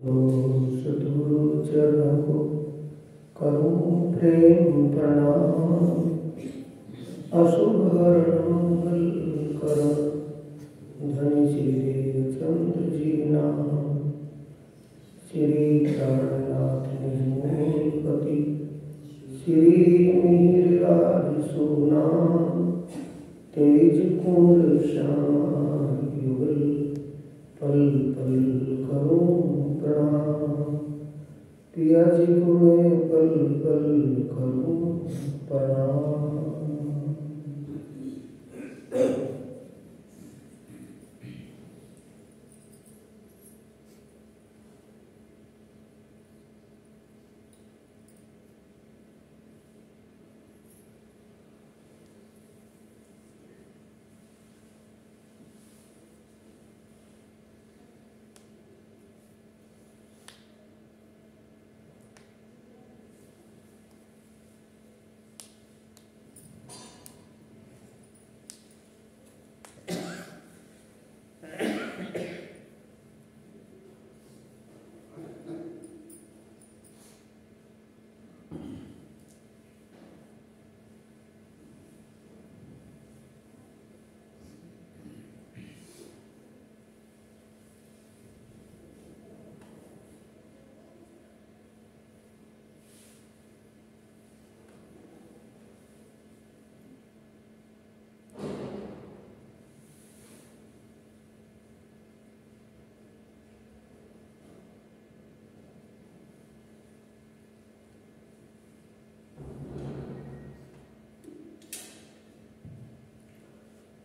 सद्गुरु चरण को करूं प्रेम प्रणाम। अशुभ हरण मंगल करण धनी श्री देवचंद्र जी नाम। श्री प्राणनाथ निजमूलपति श्री मिहिरराज सुनाम। तेज कुंवर श्याम युगल पल पल करूं प्रणाम। पिया जी को मैं पल पल करूं प्रणाम।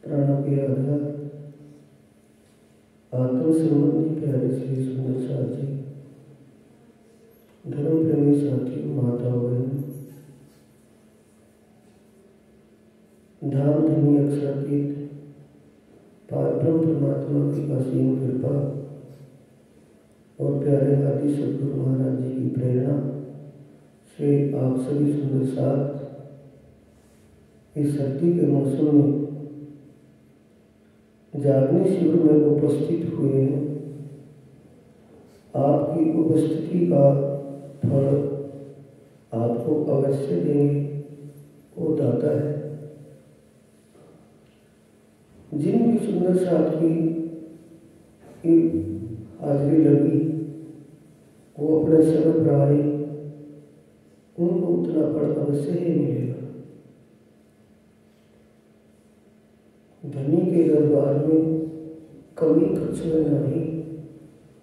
प्राणों के आधार आत्म संबंधी प्यारे श्री सुंदर साथी, धर्म प्रेमी साथी, माता बहन, धाम धनी अक्षरातीत पारब्रह्म परमात्मा की असीम कृपा और प्यारे आदि सद्गुरु महाराज जी की प्रेरणा से आप सभी सुंदर साथ इस सर्दी के मौसम में जागने शिविर में उपस्थित हुए हैं। आपकी उपस्थिति का फल आपको अवश्य देंगे, वो दाता है। जिन भी सुंदर साथी की हाजिरी लगी वो अपने समय पर आए, उनको उतना फल अवश्य ही मिलेगा। धनी के दरबार में कमी कुछ में नहीं,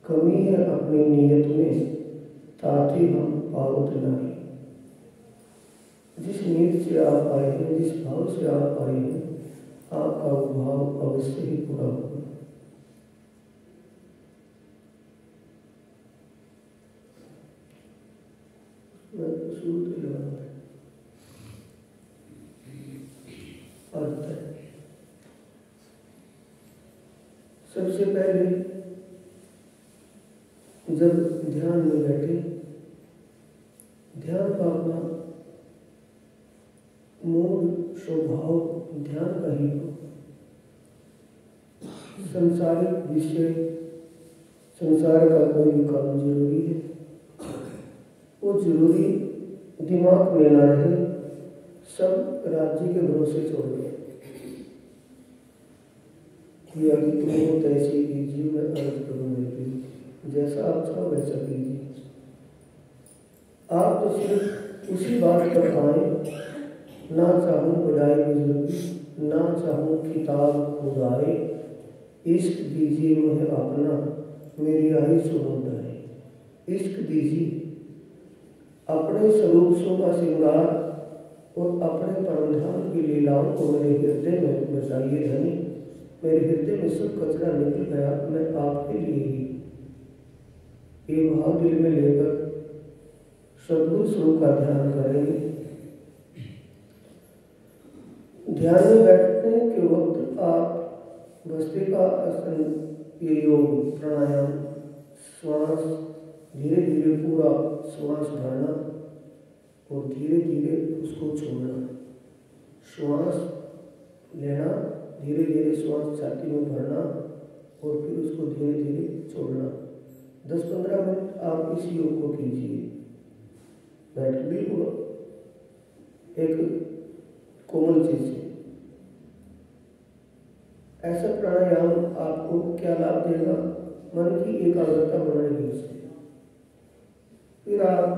कमी है अपनी नीयत में, ताकि हम पावत नहीं। जिस नीयत से आप आए हैं, जिस भाव से आप आए हैं, आपका वो भाव अवश्य ही पूरा होगा। सबसे पहले जब ध्यान में बैठे, ध्यान का अपना मूल स्वभाव ध्यान का ही हो। संसारिक विषय, संसार का कोई भी काम जरूरी है, वो जरूरी दिमाग में ना रहे, सब राज्य के भरोसे छोड़ गए। कि तुम हो तैसी कीजिए, मैं अर्ज करूँ मेरी, जैसा आप चाहो वैसा कीजिए। आप तो सिर्फ उसी बात पर आए, ना चाहूँ बढ़ाए बुजुर्गी, ना चाहूँ किताब खुदाए, इश्क दीजिए मुझे अपना, मेरी आई सुनोदाए। इश्क दीजिए अपने स्वरूप सो का श्रृंगार और अपने परमधाम की लीलाओं को मेरे हृदय में बसाइए धनी। मेरे हृदय में सब कचरा निकल गया, मैं आपके लिए ही। ये भाव दिल में लेकर सद्गुरु स्वरूप का ध्यान करेंगे। ध्यान में बैठने के वक्त आप भस्त्रिका आसन, ये योग प्राणायाम, श्वास धीरे धीरे पूरा श्वास भरना और धीरे धीरे उसको छोड़ना। श्वास लेना, धीरे धीरे श्वास छाती में भरना और फिर उसको धीरे धीरे छोड़ना। 10-15 मिनट आप इस योग को कीजिए। बैठ बिल्कुल एक कोमल चीज से। ऐसा प्राणायाम आपको क्या लाभ देगा? मन की एकाग्रता बढ़ाएगी उससे। फिर आप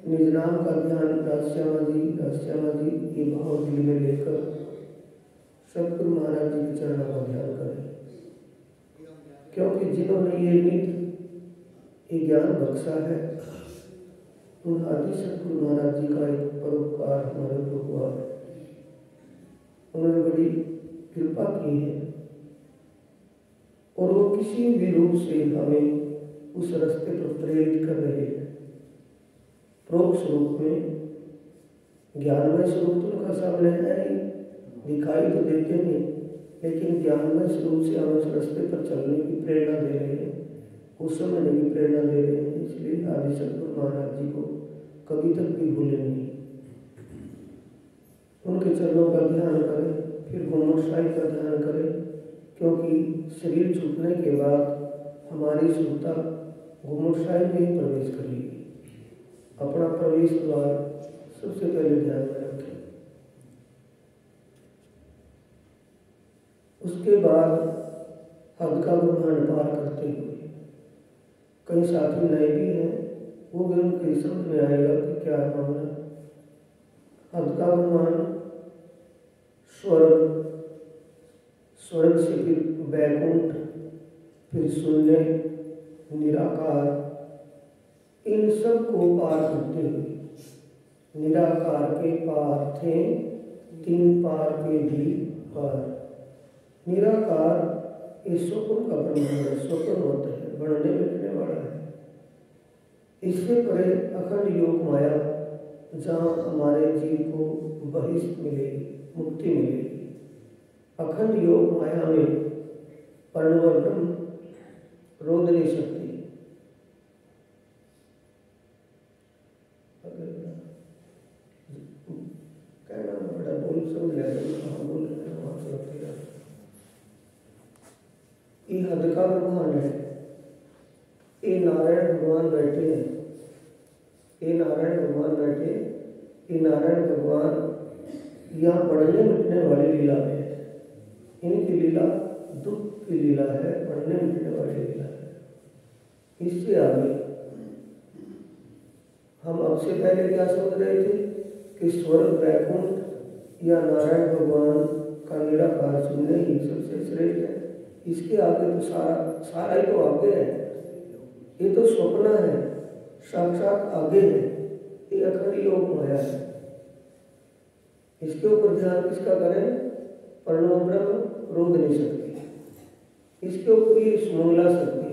निज नाम का ध्यान राश्यामा जी ये भाव दिल में लेकर सतगुरु महाराज जी के चरणों का ध्यान करें, क्योंकि जिन्होंने ये नित्य ये ज्ञान बख्शा है उन आदि सतगुरु महाराज जी का एक परोपकार हमारे ऊपर हुआ है। उन्होंने बड़ी कृपा की है और वो किसी भी रूप से हमें उस रास्ते पर प्रेरित कर रहे हैं। प्रोक्ष रूप में ज्ञानमय स्वरूप तो उनका सामने है ही, दिखाई तो देते नहीं, लेकिन ज्ञानमय स्वरूप से हमें उस रास्ते पर चलने की प्रेरणा दे रहे हैं, उस समझने की प्रेरणा दे रहे हैं। इसलिए आदि सतगुरु महाराज जी को कभी तक भी भूले नहीं। उनके चरणों का ध्यान करें, फिर घुमट साहिब का ध्यान करें, क्योंकि शरीर छूटने के बाद हमारी सुरता घुमट साहिब में ही प्रवेश करेगी। अपना प्रवेश द्वार सबसे पहले ध्यान में रखें। उसके बाद हद का ब्रह्मांड पार करते हुए कई साथी नए भी हैं, वो भी उनके समझ में आएगा कि क्या मामला। हद का ब्रह्मांड स्वर्ग, स्वर्ग से फिर वैकुंठ, फिर शून्य, निराकार, इन सब को पार करते हुए निराकार के पार थे 3 पार के भी पार। निराकार ये स्वप्न का ब्रह्मांड है, स्वप्न होता है, बढ़ने मिटने वाला है। इससे परे अखंड योग माया, जहाँ हमारे जीव को बहिष्ठ मिलेगी, मुक्ति मिलेगी। अखंड योग माया में परमवर ब्रह्म रोध नहीं सकती। कहना बड़ा बोल समझ ये हद का ब्रह्मांड है। ये नारायण भगवान बैठे हैं, ये नारायण भगवान बैठे, ये नारायण भगवान यहाँ बढ़ने मिटने वाली लीला में है। इनकी लीला दुख की लीला है, बढ़ने मिटने वाली लीला है। इससे आगे हम अब से पहले क्या समझ रहे थे कि स्वर्ग, वैकुंठ या नारायण भगवान का निराकार शून्य ही सबसे श्रेष्ठ है। इसके आगे तो सारा ही तो आगे है, ये तो स्वप्न है, साक्षात आगे है, ये अखंड योग माया है। इसके ऊपर ध्यान किसका करें? प्रणव ब्रह्म रोध नहीं सकती। इसके ऊपर ये सुमंगला शक्ति,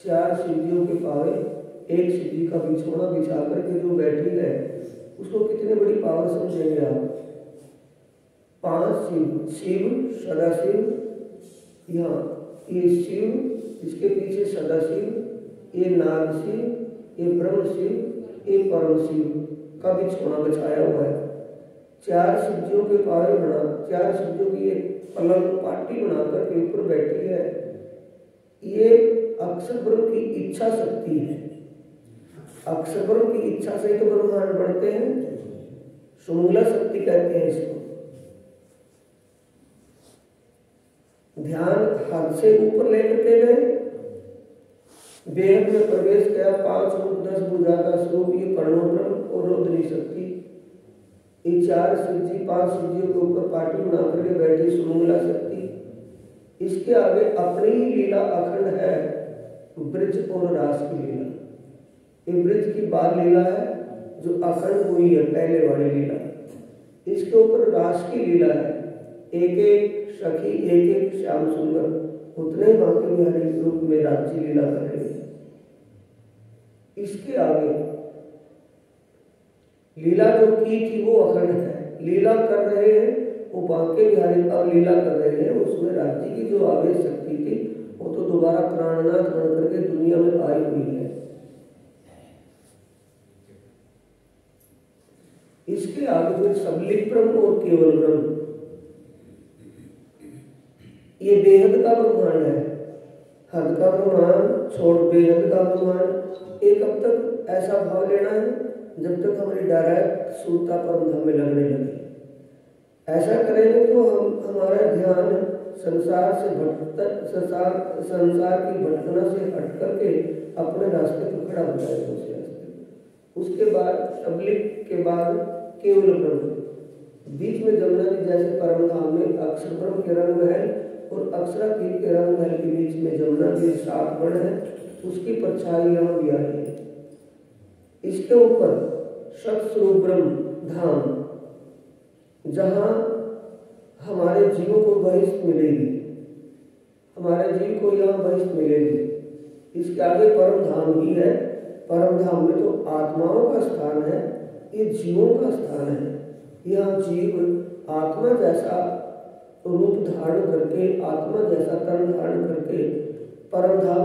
4 सिद्धियों के पावे, एक सिद्धि का बिछोना बिछा करके जो बैठी है, उसको कितनी बड़ी पावर समझेंगे आप। 5 शिव, शिव सदाशिव, यहाँ ये शिव, इसके पीछे सदाशिव, ये नाग शिव, ये ब्रह्म शिव, ये परम शिव का बिछोना बिछाया हुआ है। 4 सिद्धियों के पावे बना, 4 सिद्धियों की एक पलंग पाटी बनाकर के ऊपर बैठी है। ये अक्षर ब्रह्म की इच्छा शक्ति है। अक्षर ब्रह्म की इच्छा से तो ब्रह्मांड बढ़ते हैं, सुमंगला शक्ति कहते हैं इसको। ध्यान हाथ से ऊपर लेकर के गए, बेहद में प्रवेश किया, 5 रूप 10 भुजा का स्वरूप ये प्रणव ब्रह्म और रोध नहीं सकती। ये 4 सिद्धि 5 सिद्धियों के ऊपर पार्टी बना करके बैठी सुमंगला शक्ति। इसके आगे अपनी ही लीला अखंड है, ब्रज और रास की लीला। ये ब्रज की बाल लीला है जो अखंड हुई है, पहले वाली लीला। इसके ऊपर रास की लीला है, एक एक सखी, एक एक श्याम सुंदर, उतने बाकी बिहारी रूप में राज्य लीला कर रही है। इसके आगे लीला जो की थी वो अखंड है, लीला कर रहे हैं वो बांके बिहारी अब लीला कर रहे हैं। उसमें राज्य की जो आवेश शक्ति थी वो तो दोबारा प्राणनाथ बन करके दुनिया में आई हुई है। इसके आगे फिर सबलिक ब्रह्म और केवल ब्रह्म, ये बेहद का ब्रह्मांड है। हद का अभिमान छोड़ बेहद का अभिमान। एक अब तक ऐसा भाव लेना है जब तक हमारी डायरेक्ट सुरता परम धाम में लगने लगे। ऐसा करेंगे तो हमारा ध्यान संसार से संसार की भटकना से हट करके अपने रास्ते पर खड़ा हो जाएगा। उस रास्ते उसके बाद तबलीग के बाद केवल ब्रह्म। बीच में जमुना जी जैसे परम धाम में अक्षर ब्रह्म के रंग महल और अक्षरातीत के रंग महल के बीच में जमुना जी सात बन है, उसकी परछाई यहाँ भी आई है। इसके ऊपर सतस्वरूप ब्रह्म धाम जहाँ हमारे जीवों को बहिष्ठ मिलेगी, हमारे जीव को यहाँ बहिष्ठ मिलेगी। इसके आगे परम धाम ही है। परम धाम में तो आत्माओं का स्थान है, ये जीवों का स्थान है। यहाँ जीव आत्मा जैसा रूप धारण करके, आत्मा जैसा तन धारण करके परम धाम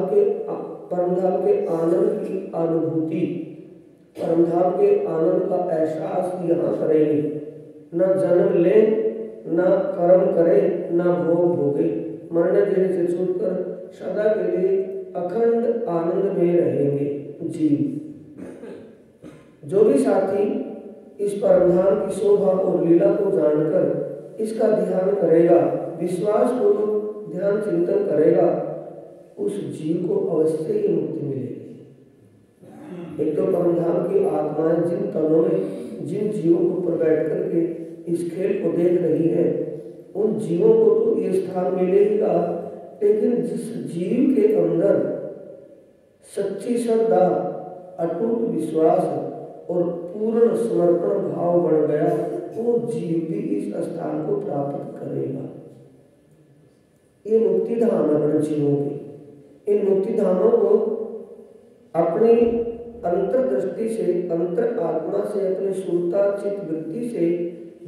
के आनंद की अनुभूति, परम धाम के आनंद का एहसास यहाँ करेंगे। न जन्म ले, न कर्म करे, न भोग भोगे, मरने देने से छूटकर सदा के लिए अखंड आनंद में रहेंगे जीव। जो भी साथी इस परमधाम की शोभा और लीला को जानकर इसका ध्यान करेगा, विश्वास पूर्वक ध्यान चिंतन करेगा, उस जीव को अवश्य ही मुक्ति मिलेगी। एक तो परमधाम की आत्माएं जिन तनों में जिन जीवों के ऊपर बैठ करके इस खेल को देख रही है, उन जीवों को तो ये स्थान मिलेगा, लेकिन जिस जीव के अंदर सच्ची श्रद्धा, अटूट विश्वास और पूर्ण समर्पण भाव बढ़ गया, वो जीव भी इस स्थान को प्राप्त करेगा। ये मुक्ति धाम है अपने जीवों की। इन मुक्ति धामों को अपनी अंतर्दृष्टि से, अंतर आत्मा से, अपनी सुरता चित्त वृत्ति से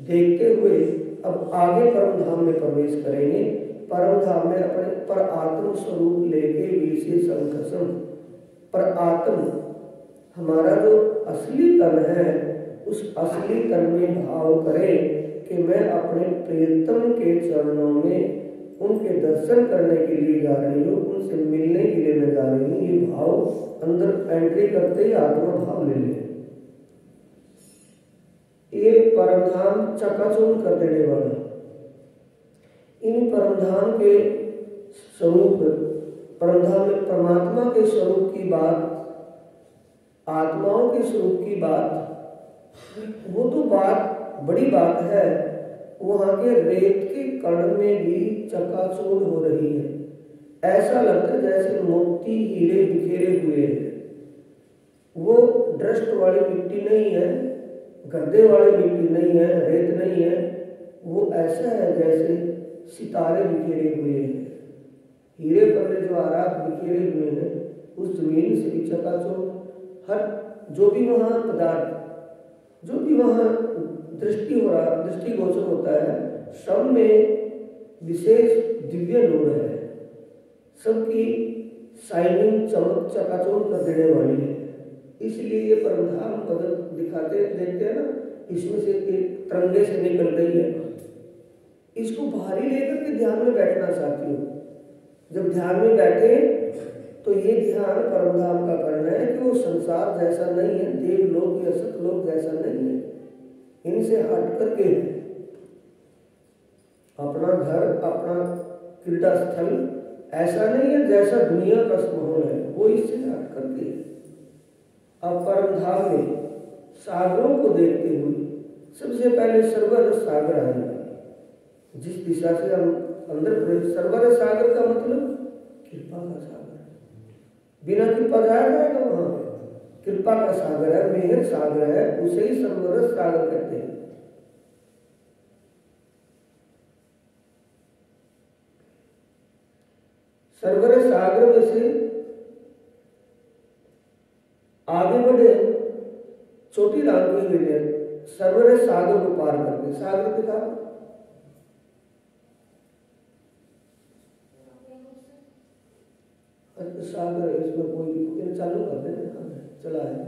देखते हुए अब आगे परम धाम में प्रवेश करेंगे। परम धाम में अपने पर आत्म स्वरूप लेके विशेष संकर्षण पर आत्म, हमारा जो असली तन है, उस असली तन में भाव करें कि मैं अपने प्रियतम के चरणों में उनके दर्शन करने के लिए जा रही हूँ, उनसे मिलने के लिए मैं जा रही हूँ। ये भाव अंदर एंट्री करते ही आत्मा भाव ले ले। ये परमधाम चकाचौंध कर देने वाला। इन परमधाम के स्वरूप, परमधाम में परमात्मा के स्वरूप की बात, आत्माओं के स्वरूप की बात, वो तो बात बड़ी बात है। वहां के रेत के कण में भी चकाचौंध हो रही है। ऐसा लगता है जैसे मोती हीरे बिखेरे हुए हैं। वो डस्ट वाली मिट्टी नहीं है, गड्ढे वाली मिट्टी नहीं है, रेत नहीं है। वो ऐसा है जैसे सितारे बिखेरे हुए हैं, हीरे पर जवाहरात बिखेरे हुए हैं। उस जमीन से भी चकाचौंध, हर जो भी वहाँ पदार्थ, जो भी वहाँ दृष्टिगोचर होता है, सब में विशेष दिव्य नूर है। सबकी शाइनिंग, चमक चकाचौंध कर देने वाली है। इसलिए ये परमधाम बदल दिखाते देखते हैं ना, इसमें से एक तरंगे से निकल रही है। इसको भारी लेकर के ध्यान में बैठना चाहती हूँ। जब ध्यान में बैठे तो ये ध्यान परमधाम का करना है कि वो संसार जैसा नहीं है, देवलोक या सतलोक जैसा नहीं है। इनसे हट करके अपना घर, अपना क्रीड़ा स्थल ऐसा नहीं है जैसा दुनिया का माहौल है, वो इससे हट करके अब परमधाम में सागरों को देखते हुए सबसे पहले सर्वरस सागर आएगा। जिस दिशा से हम अंदर प्रवेश, सर्वरस सागर का मतलब कृपा का सागर है। बिना कृपा जाया जाएगा वहां? कृपा का सागर है, मेहर सागर है, उसे ही सर्वरस सागर कहते हैं। सर्वरस सागर में से आगे बढ़े, छोटी राम की हुई सर्वरस सागर को पार करके, सागर दिखा सागर, इसमें कोई भी चालू कर देना, चला है।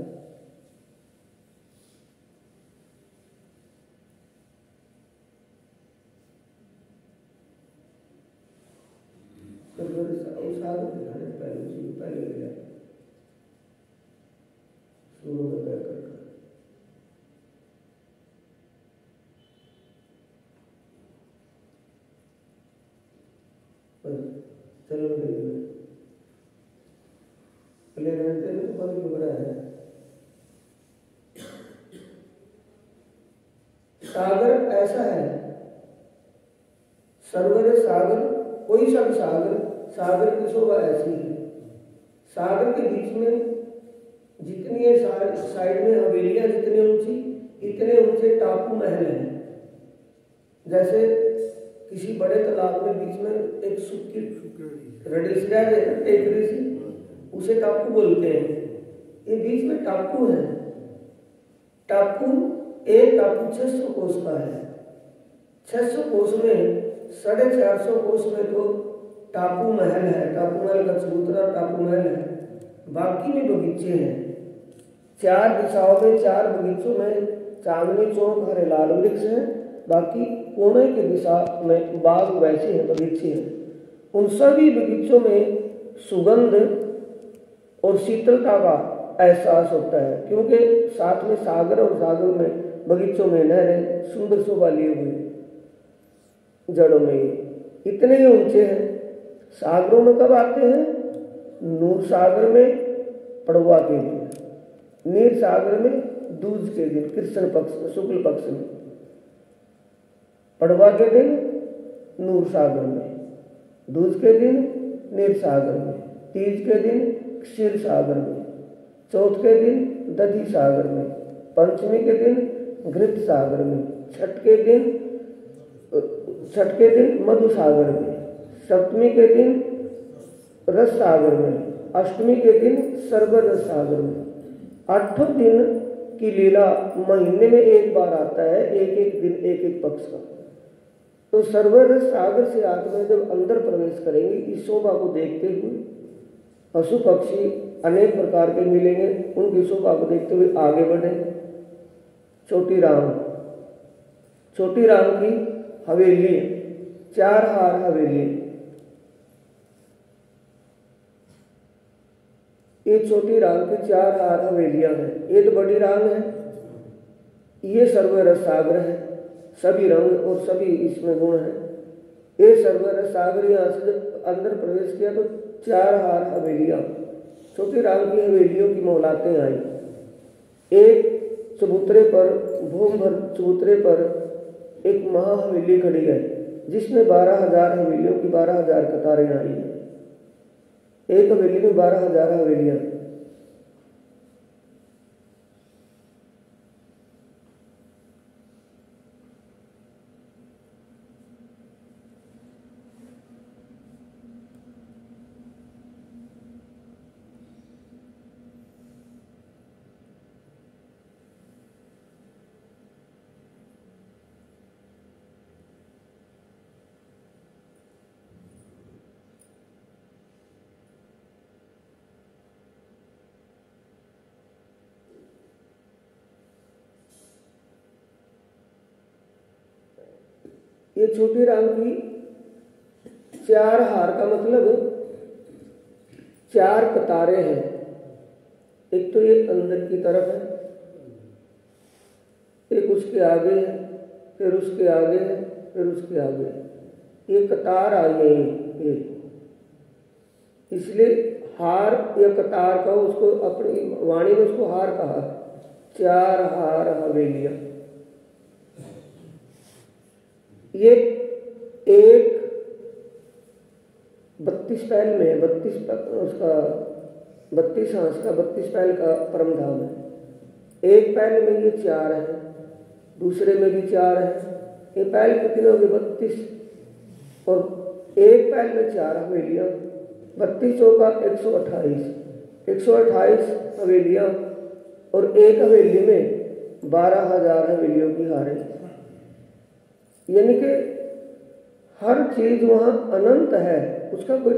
सागर दिखाने पहले उसी को पहले ले जाए शुरू में तय कर चलो पहले रहते हैं तो बंद हो रहा है। सागर ऐसा है, सर्वर सागर, कोई सा भी सागर, सागर की शोभा ऐसी है। सागर के बीच में जितनी है साइड में हवेलियां जितनी ऊंची, इतने ऊंचे टापू महल हैं। जैसे किसी बड़े तालाब में बीच में एक सूखी रड़ी से टेकरी सी, उसे टापू बोलते हैं। ये बीच में टापू है। टापू एक टापू 600 कोस का है। 600 कोस में 450 कोस में तो टापू महल है, टापू महल का चबूतरा टापू महल है। बाकी में बगीचे हैं, 4 दिशाओं में 4 बगीचों में चांदनी चौक हरे लाल वृक्ष है। बाकी कोने की दिशा में बाग वैसे हैं, बगीचे हैं। उन सभी बगीचों में सुगंध और शीतलता का एहसास होता है, क्योंकि साथ में सागर और सागर में बगीचों में नहरें सुंदर शोभा लिए हुए जड़ों में इतने ही ऊंचे हैं। सागरों में कब आते हैं? नूर सागर में पड़वा के दिन, नीर सागर में दूज के दिन, कृष्ण पक्ष में, शुक्ल पक्ष में, पड़वा के दिन नूर सागर में, दूज के दिन नीर सागर में, तीज के दिन क्षीर सागर में, चौथ के दिन दधी सागर में, पंचमी के दिन घृत सागर में, छठ के दिन मधु सागर में, सप्तमी के दिन रस सागर में, अष्टमी के दिन सर्वर रस सागर में। 8 दिन की लीला महीने में एक बार आता है, एक एक दिन एक एक पक्ष का। तो सर्वर रस सागर से आत्मा जब अंदर प्रवेश करेंगे, इस शोभा को देखते हुए पशु पक्षी अनेक प्रकार के मिलेंगे, उनकी शोभा को देखते हुए आगे बढ़े। छोटी राम की हवेली, 4 हार हवेली। ये छोटी राम की 4 हार हवेलियां हैं। ये तो बड़ी राम है, ये सर्वर सागर है, सभी रंग और सभी इसमें गुण है। ये सर्वर सागर यहाँ से जब अंदर प्रवेश किया तो 4 हार हवेलियां, छोटी राम की हवेलियों की मोहलातें आई। एक चबूतरे पर, भूम भर चबूतरे पर एक महाहवेली खड़ी है, जिसमें 12,000 हवेलियों की 12,000 कतारें आई हैं। एक हवेली में 12,000 हवेलियां। ये छोटी राम की 4 हार का मतलब 4 कतारें हैं। एक तो ये अंदर की तरफ है, एक उसके आगे है, फिर उसके आगे है, फिर उसके आगे है। ये कतार आई है ये, इसलिए हार या कतार का उसको अपनी वाणी में उसको हार कहा। 4 हार हवेलियां। ये एक 32 पहल में 32 उसका 32 हांस का 32 पहल का परम धाम है। एक पहल में ये 4 है, दूसरे में भी 4 है। ये पहल कितने हो गए? 32, और एक पहल में 4 हवेलियां, 32 का 128 हवेलियां, और एक हवेली में 12,000 हवेलियों की हारें। यानी कि हर चीज वहां अनंत है, उसका कोई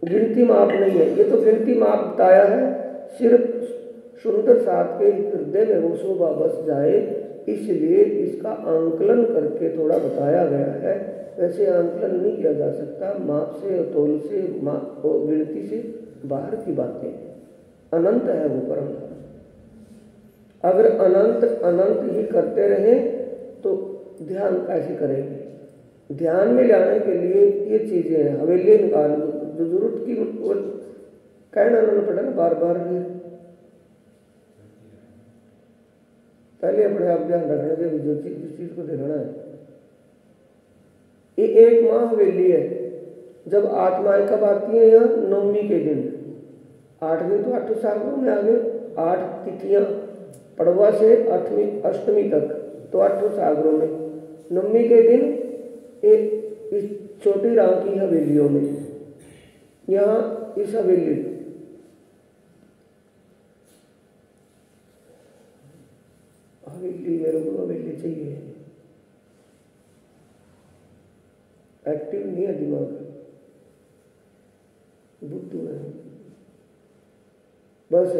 गिनती माप नहीं है। ये तो गिनती माप बताया है, सिर्फ सुंदर साथ के हृदय में वो शोभा बस जाए, इसलिए इसका आंकलन करके थोड़ा बताया गया है। वैसे आंकलन नहीं किया जा सकता, माप से और तोल से और गिनती से बाहर की बातें। अनंत है वो परम धाम। अगर अनंत अनंत ही करते रहे तो ध्यान कैसे करेंगे? ध्यान में लाने के लिए ये चीजें हैं, हवेली निकाल जो जरूरत की वो कहना ना पड़े ना बार बार भी। पहले अपने आप ध्यान रखना चाहिए जो चीज जिस चीज को देखना है। ये एक माह हवेली है। जब आत्माएं कब आती है यहाँ? नवमी के दिन। 8 दिन तो 8 सागरों में आ गए, 8 तिथियां पड़वा से 8वीं अष्टमी तक, तो 8 सागरों में। नवमी के दिन एक इस छोटी राम की हवेलियों में, यहाँ इस हवेली मेरे को हवेली चाहिए। एक्टिव नहीं है दिमाग, बुद्धू है बस।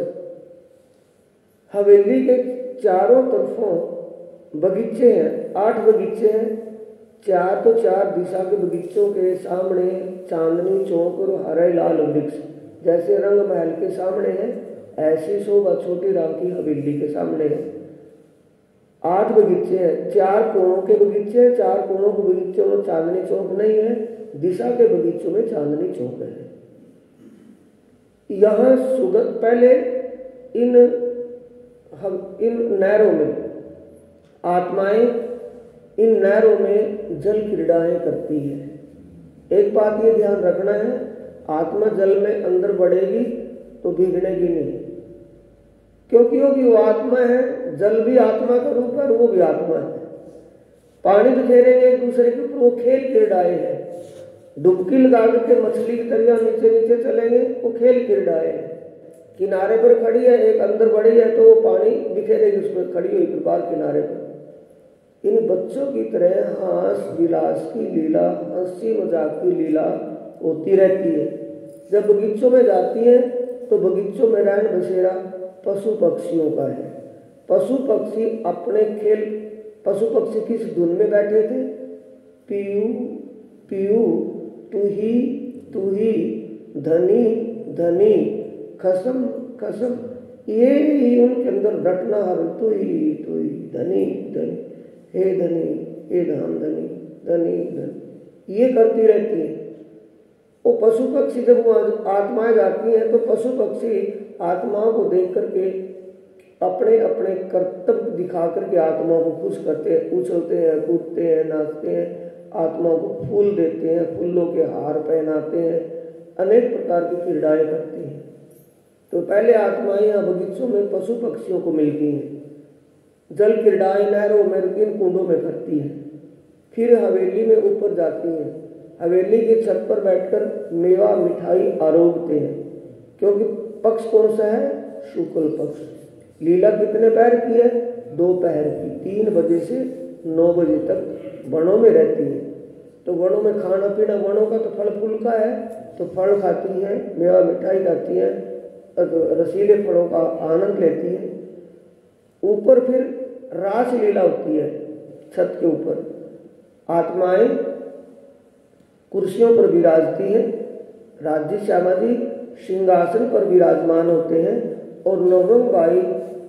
हवेली के चारों तरफों बगीचे हैं, 8 बगीचे हैं। 4 तो 4 दिशा के बगीचों के सामने चांदनी चौक और हरे लाल वृक्ष, जैसे रंग महल के सामने है ऐसी शोभा छोटी राम की हवेली के सामने है। 8 बगीचे हैं, 4 कोणों के बगीचे हैं। 4 कोणों के बगीचों में चांदनी चौक नहीं है, दिशा के बगीचों में चांदनी चौक है। यहाँ सुगंध पहले इन नहरों में आत्माएं इन नहरों में जल क्रीड़ाएं करती है। एक बात ये ध्यान रखना है, आत्मा जल में अंदर बढ़ेगी तो भीगनेगी नहीं, क्योंकि वो आत्मा है। जल भी आत्मा का रूप है, वो भी आत्मा है। पानी बिखेरेंगे एक दूसरे के ऊपर, वो खेल क्रीड़ाएं हैं। डुबकी लगा के मछली की तरह नीचे नीचे चलेंगे, वो खेल क्रीड़ाएं हैं। किनारे पर खड़ी है, एक अंदर बढ़ी है तो वो पानी बिखेरेगी उसमें खड़ी हुई पर बाहर किनारे पर। इन बच्चों की तरह हास विलास की लीला, हंसी मजाक की लीला होती रहती है। जब बगीचों में जाती है तो बगीचों में रैन बसेरा पशु पक्षियों का है। पशु पक्षी अपने खेल, पशु पक्षी किस धुन में बैठे थे? पीयू पीयू, तू ही धनी धनी, खसम खसम, ये ही उनके अंदर रटना हर तू ही धनी धनी, हे धनी हे धाम धनी धनी धनी, ये करती रहती है। वो पशु पक्षी जब वहाँ आत्माएं जाती हैं तो पशु पक्षी आत्माओं को देख करके अपने अपने कर्तव्य दिखा करके आत्माओं को खुश करते हैं, उछलते हैं, कूदते हैं, नाचते हैं, आत्माओं को फूल देते हैं, फूलों के हार पहनाते हैं, अनेक प्रकार की क्रीड़ाएं करते हैं। तो पहले आत्माएं यहाँ बगीचों में पशु पक्षियों को मिलती हैं, जल क्रीड़ाएं नहरों में इन कुंडों में करती हैं। फिर हवेली में ऊपर जाती हैं, हवेली की छत पर बैठकर मेवा मिठाई आरोगते हैं, क्योंकि पक्ष कौन सा है? शुक्ल पक्ष। लीला कितने पहर की है? 2 पहर की। 3 बजे से 9 बजे तक वनों में रहती है। तो वनों में खाना पीना, वनों का तो फल फूल का है, तो फल खाती है, मेवा मिठाई खाती है, रसीले फलों का आनंद लेती है। ऊपर फिर रास लीला होती है। छत के ऊपर आत्माएं कुर्सियों पर विराजती हैं, राज्य श्यामा जी सिंहासन पर विराजमान होते हैं और नवरंग बाई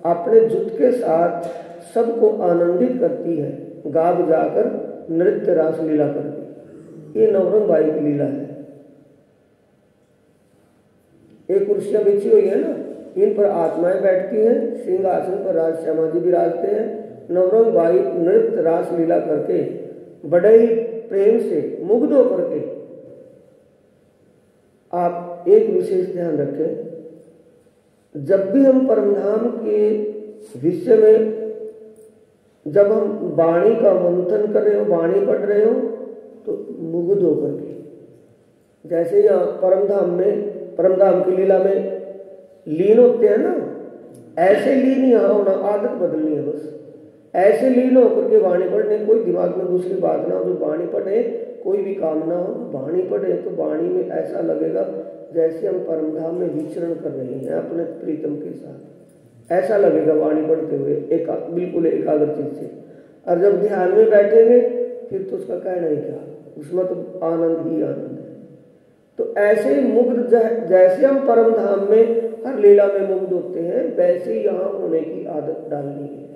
अपने जुट के साथ सबको आनंदित करती है, गा बजाकर नृत्य रास लीला करती। ये नवरंग बाई की लीला है। एक कुर्सियां बिछी हुई है ना, इन पर आत्माएं बैठती हैं, सिंहासन पर राज श्यामा जी विराजते हैं। नवरंग बाई नृत्य रास लीला करके बड़े ही प्रेम से मुग्ध होकर के। आप एक विशेष ध्यान रखें, जब भी हम परमधाम के विषय में जब हम वाणी का मंथन कर रहे हो, वाणी पढ़ रहे हो, तो मुग्ध होकर के, जैसे यहाँ परमधाम की लीला में लीन होते हैं ना, ऐसे लीन यहाँ होना, आदत बदलनी है बस। ऐसे लीन होकर के वाणी पढ़ने, कोई दिमाग में दूसरी बात ना हो, जो वाणी पढ़े कोई भी काम ना हो, वाणी पढ़े तो वाणी में ऐसा लगेगा जैसे हम परमधाम में विचरण कर रहे हैं अपने प्रीतम के साथ, ऐसा लगेगा वाणी पढ़ते हुए, बिल्कुल एकाग्र चित्त से। और जब ध्यान में बैठेंगे फिर तो उसका कहना ही क्या, उसमें तो आनंद ही आनंद है। तो ऐसे ही मुग्ध जैसे हम परम धाम में हर लीला में मुग्ध होते हैं, वैसे ही यहाँ होने की आदत डालनी है।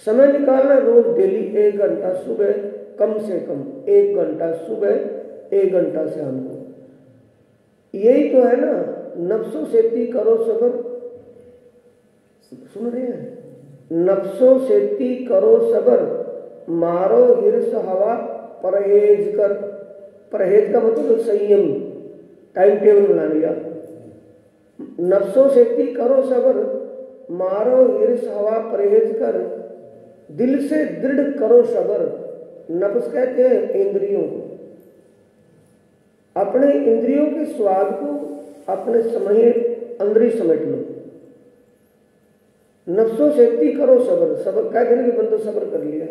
समय निकालना, रोज डेली 1 घंटा सुबह, कम से कम 1 घंटा सुबह, 1 घंटा शाम को। यही तो है ना, नफ्सों सेती करो सबर, सुन रहे हैं? नफ्सों सेती करो सबर, मारो हिर्स हवा परहेज कर। परहेज का मतलब संयम, टाइम टेबल बना लिया। नफ्सों सेती करो सबर, मारो हिर्स हवा परहेज कर, दिल से दृढ़ करो सबर। नफ्स कहते हैं इंद्रियों को। अपने इंद्रियों के स्वाद को अपने अंदर ही समेट लो। नफ्सों सेती करो सबर, सबर कहते हैं कि बंदो सबर कर लिया।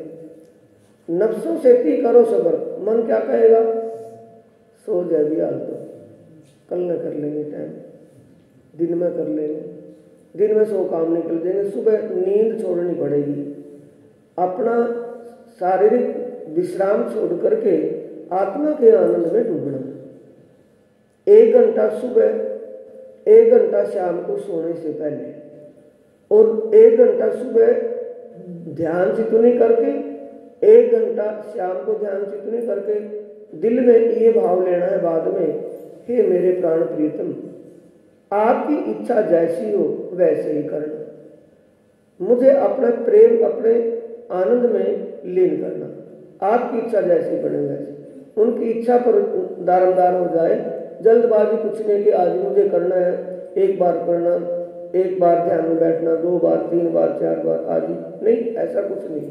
नफ्सों सेती करो सबर, मन क्या कहेगा? सो जाए भी हाल तो, कल न कर लेंगे, टाइम दिन में कर लेंगे, दिन में 100 काम निकल जाएंगे, सुबह नींद छोड़नी पड़ेगी। अपना शारीरिक विश्राम छोड़ करके आत्मा के आनंद में डूबना। 1 घंटा सुबह, 1 घंटा शाम को सोने से पहले, और 1 घंटा सुबह ध्यान चितवनी करके, 1 घंटा शाम को ध्यान चितवनी करके दिल में ये भाव लेना है बाद में, हे मेरे प्राण प्रियतम, आपकी इच्छा जैसी हो वैसे ही करना। मुझे अपना प्रेम, अपने आनंद में लीन करना। आपकी इच्छा जैसी बने वैसे। उनकी इच्छा पर दारमदार हो जाए, जल्दबाजी कुछ नहीं कि आज मुझे करना है, 1 बार करना, 1 बार ध्यान में बैठना, 2 बार, 3 बार, 4 बार, आज नहीं, ऐसा कुछ नहीं।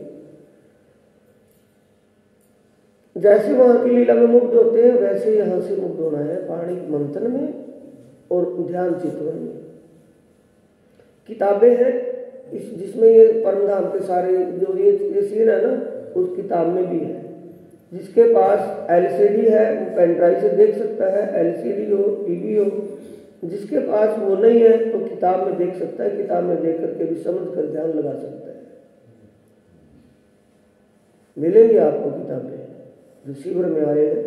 जैसे वहां की लीला में मुग्ध होते हैं, वैसे यहां से मुग्ध होना है, पाणी मंथन में और ध्यान चितवन में। किताबें हैं जिसमें ये परमधाम के सारे जो ये सीन है ना, उस किताब में भी है। जिसके पास एलसीडी है वो पेन ड्राइव से देख सकता है, एलसीडी हो, टीवी हो। जिसके पास वो नहीं है तो किताब में देख सकता है, किताब में देख करके भी समझ कर ध्यान लगा सकता है। मिलेंगे आपको किताबें, जो शिविर में आए हैं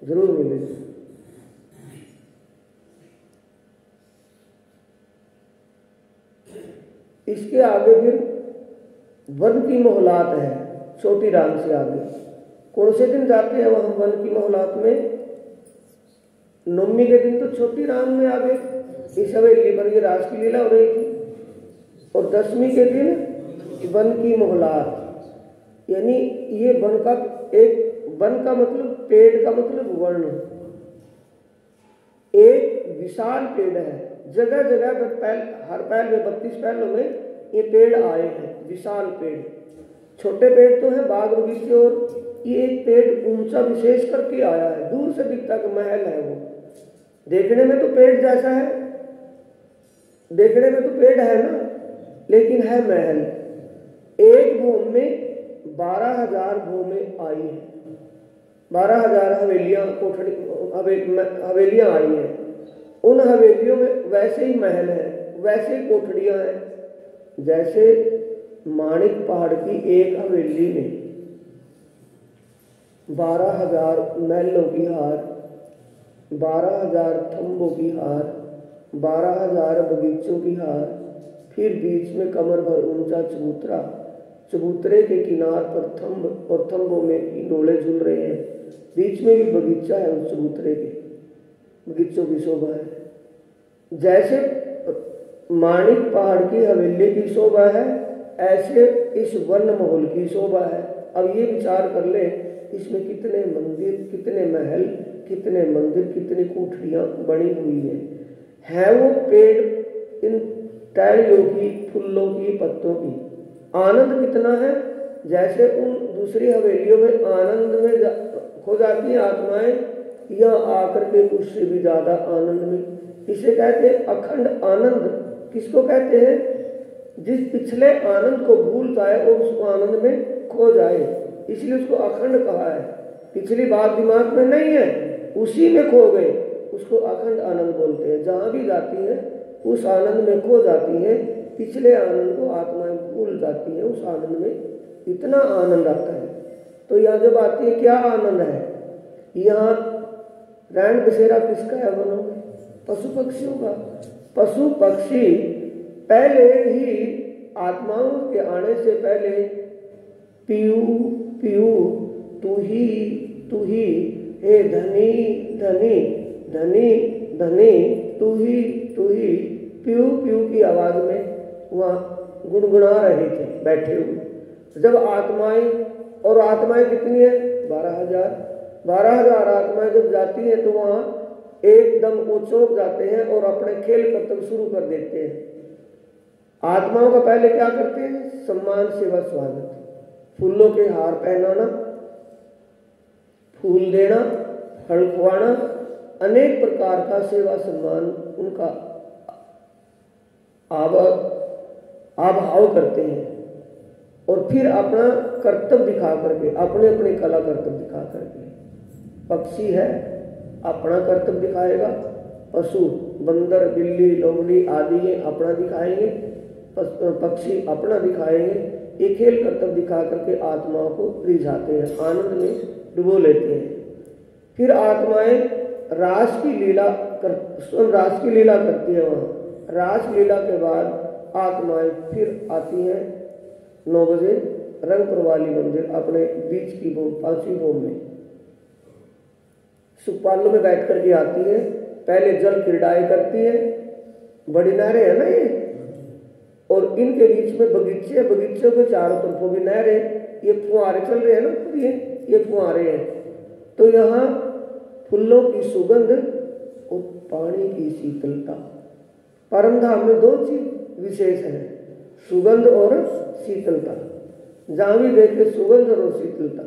जरूर मिलेंगे। इसके आगे फिर वन की मोहलात है, छोटी राम से आगे। कौन से दिन जाते हैं वहां वन की मोहलात में? नवमी के दिन तो छोटी राम में आगे इस हवेली पर ये रास की लीला हो रही थी, और 10वीं के दिन वन की मोहलात, यानी ये वन का एक, वन का मतलब पेड़ का मतलब वर्ण, एक विशाल पेड़ है। जगह जगह पर हर पहल में 32 पहलों में ये पेड़ आए हैं, विशाल पेड़। छोटे पेड़ तो है बाग बगीचे, और ये एक पेड़ ऊंचा विशेष करके आया है, दूर से दिखता कि महल है। वो देखने में तो पेड़ जैसा है, देखने में तो पेड़ है ना, लेकिन है महल। एक भूमि में 12,000 भूमें आई है, 12,000 हवेलियां, कोठड़ी, हवेलियां आई हैं। उन हवेलियों में वैसे ही महल है, वैसे ही कोठड़ियां हैं, जैसे माणिक पहाड़ की एक हवेली में 12,000 महलों की हार, 12,000 थंबों की हार, 12,000 बगीचों की हार, फिर बीच में कमर भर ऊंचा चबूतरा, चबूतरे के किनार पर थंब और थंबों में डोले झूल रहे हैं, बीच में भी बगीचा है, उस चबूतरे के बगीचों की शोभा है। जैसे माणिक पहाड़ की हवेली की शोभा है, ऐसे इस वन महल की शोभा है। अब ये विचार कर ले, इसमें कितने मंदिर, कितने महल, कितने मंदिर, कितनी कोठरियां बनी हुई है वो पेड़, इन टहनियों की, फूलों की, पत्तों की। आनंद कितना है, जैसे उन दूसरी हवेलियों में आनंद में खो जाती हैं आत्माएं, यहाँ आकर के उससे भी ज्यादा आनंद में। इसे कहते हैं अखंड आनंद। किसको कहते हैं? जिस पिछले आनंद को भूल जाए और उस आनंद में खो जाए, इसलिए उसको अखंड कहा है। पिछली बात दिमाग में नहीं है, उसी में खो गए, उसको अखंड आनंद बोलते हैं। जहां भी जाती है उस आनंद में खो जाती है, पिछले आनंद को आत्माएं भूल जाती है, उस आनंद में इतना आनंद आता है। तो यहाँ जब आती है क्या आनंद यहाँ रैन बसेरा किसका है वनों में? पशु पक्षियों का। पशु पक्षी पहले ही आत्माओं के आने से पहले पीयू पीयू तू ही हे धनी धनी धनी धनी तू ही पीयू पीयू की आवाज में वहाँ गुनगुना रहे थे बैठे हुए। जब आत्माएं, और आत्माएं कितनी है? 12,000 आत्माएं जब जाती है तो वहाँ एकदम वो चौंक जाते हैं और अपने खेल कर्तव्य शुरू कर देते हैं। आत्माओं का पहले क्या करते हैं? सम्मान सेवा स्वागत, फूलों के हार पहनाना, फूल देना, फल खुआना, अनेक प्रकार का सेवा सम्मान उनका आभाव करते हैं। और फिर अपना कर्तव्य दिखा करके, अपने अपने कला कर्तव्य दिखा करके, पक्षी है अपना कर्तव्य दिखाएगा, पशु बंदर बिल्ली लोमड़ी आदि ये अपना दिखाएंगे, पक्षी अपना दिखाएंगे। ये खेल कर्तव्य दिखा करके आत्माओं को रिझाते हैं, आनंद में डुबो लेते हैं। फिर आत्माएं रास की लीला करती है। वहाँ रास लीला के बाद आत्माएं फिर आती हैं 9 बजे रंगपुर वाली मंदिर अपने बीच की भूमि, पांचवी भूमि में सुखपालों में बैठ करके आती है। पहले जल क्रीड़ाएं करती है, बड़ी नहरें है ना ये, और इनके बीच में बगीचे, बगीचों के चारों तरफों भी नहरें, ये फुहारे चल रहे हैं ना, ये फुहारे हैं। तो यहाँ फूलों की सुगंध और पानी की शीतलता। परमधाम में 2 चीज विशेष है, सुगंध और शीतलता। जहां भी देखे सुगंध और शीतलता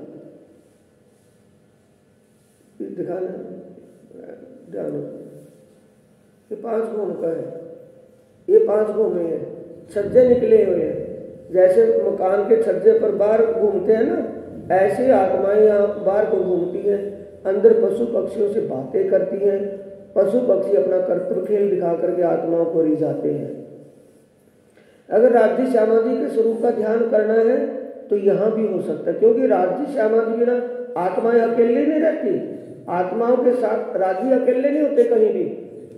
दिखाना ध्यान। ये 5 घूम का है, ये 5 घूमे हैं, छज्जे निकले हुए हैं। जैसे मकान के छज्जे पर बाहर घूमते हैं ना, ऐसे आत्माएं यहाँ बाहर को घूमती हैं, अंदर पशु पक्षियों से बातें करती हैं। पशु पक्षी अपना कर्तव्य खेल दिखा करके आत्माओं को रिझाते हैं। अगर राज्य श्यामा जी के स्वरूप का ध्यान करना है तो यहाँ भी हो सकता है, क्योंकि राज्य श्यामा जी बिना आत्माएं अकेले नहीं रहती। आत्माओं के साथ राज्य अकेले नहीं होते कहीं भी,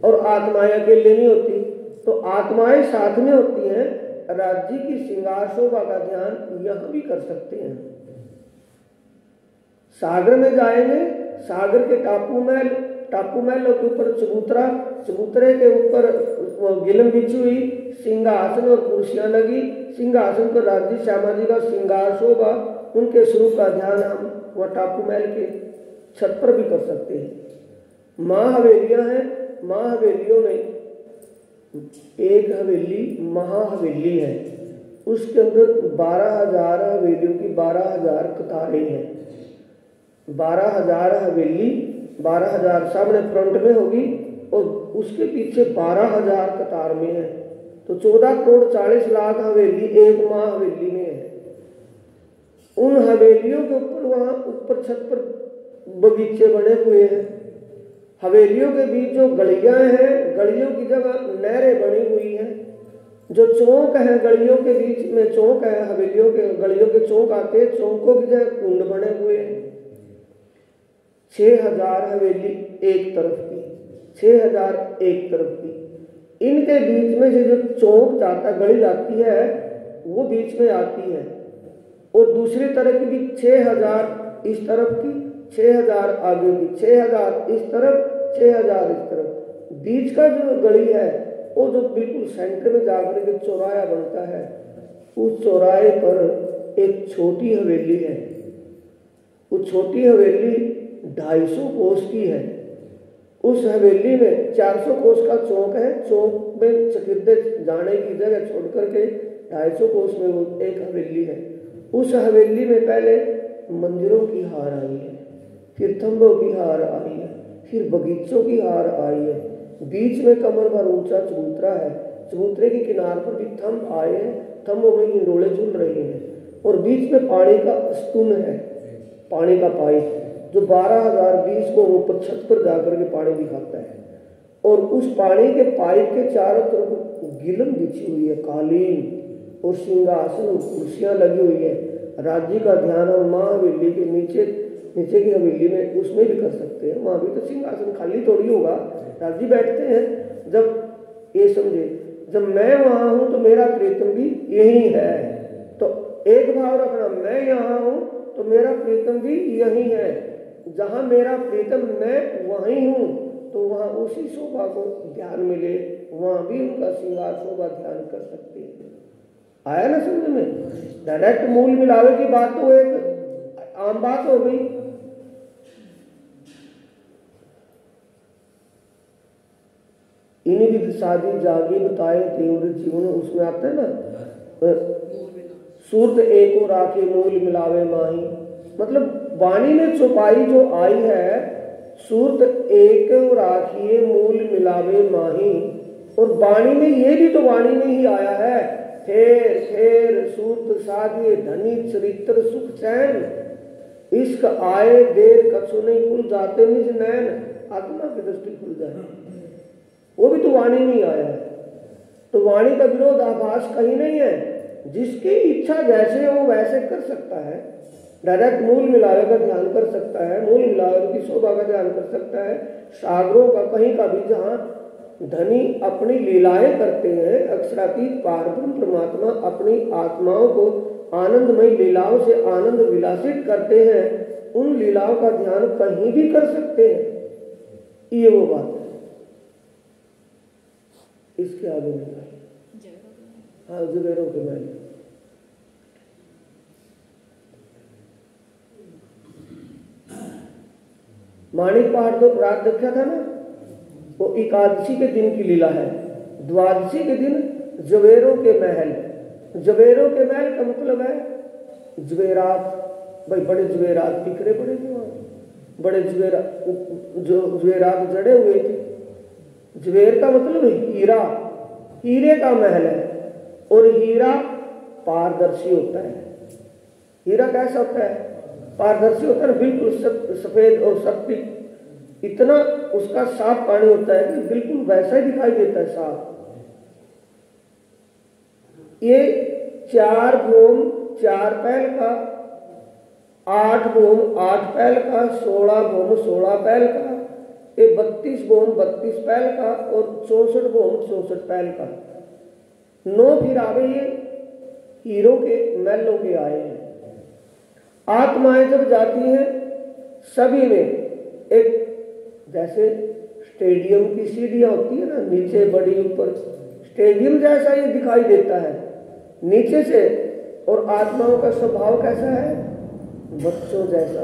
और आत्माएं अकेले नहीं होती, तो आत्माएं साथ में होती हैं। राज्य की श्रृंगार शोभा का ध्यान यहाँ भी कर सकते हैं। सागर में जाएंगे, सागर के टापू महलों के ऊपर चबूतरे के ऊपर गिलम बिछी हुई, सिंहासन और कुर्सियां लगी। सिंहासन पर राज्य श्यामा जी का श्रृंगार शोभा, उनके स्वरूप का ध्यान हम वह टापू महल के छत पर भी कर सकते हैं। माँ हवेलियां हैं, माँ हवेलियों में एक हवेली महाहवेली है, उसके अंदर 12,000 हवेलियों की 12,000 कतारें हैं। 12,000 हवेली, 12,000 सामने फ्रंट में होगी और उसके पीछे 12,000 कतार में है। तो 14 करोड़ 40 लाख हवेली एक माँ हवेली में है। उन हवेलियों के ऊपर, वहां ऊपर छत पर बगीचे बने हुए हैं। हवेलियों के बीच जो गलियां हैं, गलियों की जगह नहरें बनी हुई हैं। जो चौक है, गलियों के बीच में चौक है, हवेलियों के गलियों के चौक आते हैं, चौकों की जगह कुंड बने हुए हैं। 6,000 हवेली एक तरफ की, 6,000 एक तरफ की। इनके बीच में से जो चौक जाता, गली जाती है, वो बीच में आती है, और दूसरी तरफ की भी 6,000 इस तरफ की, 6,000 आगे की, 6,000 इस तरफ, 6,000 इस तरफ। बीच का जो गली है वो जो बिल्कुल सेंटर में जाकर के चौराहा बनता है, उस चौराहे पर एक छोटी हवेली है। वो छोटी हवेली 250 कोस की है। उस हवेली में 400 कोस का चौक है, चौक में चकिर्दे जाने की जगह छोड़ करके 250 कोस में वो एक हवेली है। उस हवेली में पहले मंदिरों की हार आई है, फिर थंबों की हार आई है, फिर बगीचों की हार आई है। बीच में कमर भर ऊंचा चबूतरा है, चबूतरे के किनार पर भी थंब आए हैं, थंबों में हिंडोले झूल रहे हैं, और बीच में पानी का स्तून है, पानी का पाइप जो 12,020 को ऊपर छत पर जाकर के पानी दिखाता है। और उस पानी के पाइप के चारों तरफ गिलम बिछी हुई है, कालीन और सिंहासन और कुर्सियां लगी हुई है। राज्य का ध्यान और माँ हवेली के नीचे नीचे की हवेली में उसमें भी कर सकते हैं, वहां भी तो सिंहासन खाली थोड़ी होगा, राजी बैठते हैं। जब ये समझे, जब मैं वहां हूं तो मेरा प्रीतम भी यही है, तो एक भाव रखना, मैं यहाँ हूं तो मेरा प्रीतम भी यही है। जहां मेरा प्रीतम मैं वहीं हूं तो वहां उसी शोभा को ध्यान मिले, वहां भी उनका श्रृंगार शोभा ध्यान कर सकते हैं। आया ना समझ में? डायरेक्ट मूल मिलावे की बात तो एक आम बात हो गई। इन्हीं भी शादी जागी बताए तीव्र जीवन, उसमें आता है ना, सूरत एको राखे मूल मिलावे माही, मतलब वाणी में छुपाई जो आई है, सूरत एक राखिए मूल मिलावे माही। और वाणी में ये भी तो वाणी में ही आया है, फेर फेर सूरत साधिए धनी चरित्र सुख चैन, इश्क आए देर कछु नहीं खुल जाते निज नैन, आत्मा की दृष्टि खुल जाए, वो भी तो वाणी में ही आया है। तो वाणी का विरोधाभास कहीं नहीं है, जिसकी इच्छा जैसे हो वैसे कर सकता है। डायरेक्ट मूल मिलावे का ध्यान कर सकता है, मूल मिलावे की शोभा का ध्यान कर सकता है, सागरों का कहीं का भी, जहां धनी अपनी लीलाएं करते हैं, अक्षरातीत पारब्रह्म परमात्मा अपनी आत्माओं को आनंदमय लीलाओं से आनंद विलासित करते हैं, उन लीलाओं का ध्यान कहीं भी कर सकते हैं। ये वो बात है, इसके आगे नहीं। हाँ, जुबेरों के महल, माणिक पहाड़ तो रात देखा था ना, वो एकादशी के दिन की लीला है। द्वादशी के दिन जवेरों के महल, जवेरों के महल का मतलब है जवेरात, भाई बड़े जवेरात बिखरे पड़े थे वहां, बड़े जवेरात जड़े हुए थे। जवेर का मतलब हीरा, हीरे का महल है, और हीरा पारदर्शी होता है। हीरा कैसा होता है? पारदर्शी होता है, बिल्कुल सफेद और सत्य, इतना उसका साफ पानी होता है कि बिल्कुल वैसा ही दिखाई देता है साफ। ये 4 भूम 4 पैल का, 8 भूम 8 पैल का, 16 भूम 16 पैल का, ये 32 भूम 32 पैल का, और 64 भूम 64 पैल का। 9 फिर आ गए, ये हीरों के महलों के आए हैं। आत्माएं जब जाती हैं सभी में, एक जैसे स्टेडियम की सीढ़ियां होती है ना, नीचे बड़ी ऊपर, स्टेडियम जैसा ये दिखाई देता है नीचे से। और आत्माओं का स्वभाव कैसा है? बच्चों जैसा।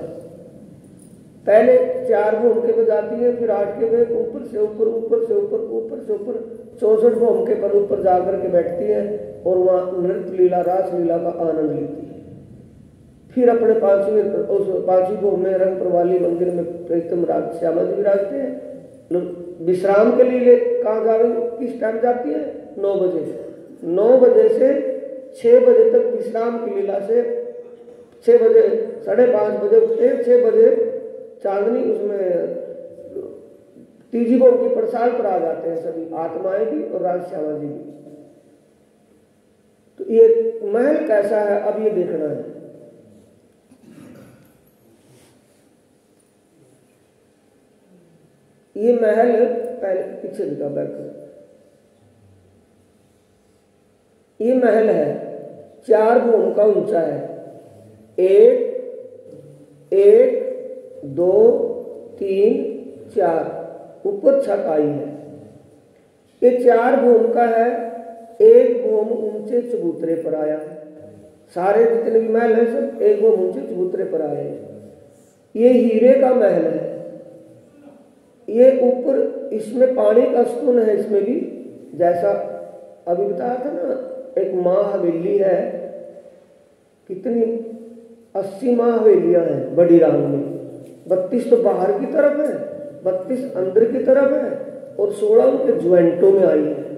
पहले 4 भूमके पे जाती है, फिर 8 के पे ऊपर से ऊपर, ऊपर से ऊपर, ऊपर से ऊपर 64 भूमके पर ऊपर जाकर के बैठती है, और वहां नृत्य लीला रास लीला का आनंद लेती है। फिर अपने 5वीं भूम में रंग प्रवाली मंदिर में प्रीतम राग श्यामा जी विराजते हैं। विश्राम के लिए कहाँ जाएंगे, किस टाइम जाती है? 9 बजे। 9 बजे से 6 बजे तक विश्राम की लीला से, 6 बजे 5:30 बजे उठते हैं, 6 बजे चांदनी उसमें तीजी भोग की प्रसाद पर आ जाते हैं सभी, आत्माएं भी और राज श्यामा जी भी। तो ये महल कैसा है अब ये देखना है। ये महल पहले पीछे दिखा बैक, ये महल है 4 भूम का ऊंचा है, 1 2 3 4, ऊपर छत आई है। ये 4 भूम का है, 1 भूम ऊंचे चबूतरे पर आया है। सारे जितने भी महल है सब 1 भूम ऊंचे चबूतरे पर आए हैं। ये हीरे का महल है। ये ऊपर इसमें पानी का स्तून है, इसमें भी जैसा अभी बताया था ना, एक माँ हवेली है, कितनी 80 माँ हवेलियां हैं बड़ी राम में। 32 तो बाहर की तरफ है, 32 अंदर की तरफ है, और 16 उनके ज्वाइंटों में आई है।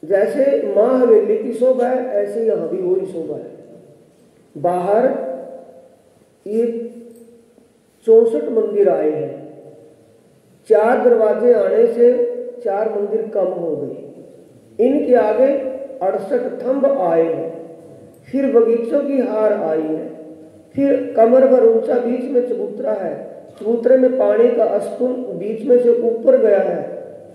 जैसे माँ हवेली की शोभा है, ऐसे यहाँ भी वही शोभा है। बाहर ये 64 मंदिर आए हैं। 4 दरवाजे आने से 4 मंदिर कम हो गए। इनके आगे 68 थंब आए हैं। फिर बगीचों की हार आई है, फिर कमर भर ऊंचा बीच में चबूतरा है, चबूतरे में पानी का स्तून बीच में से ऊपर गया है,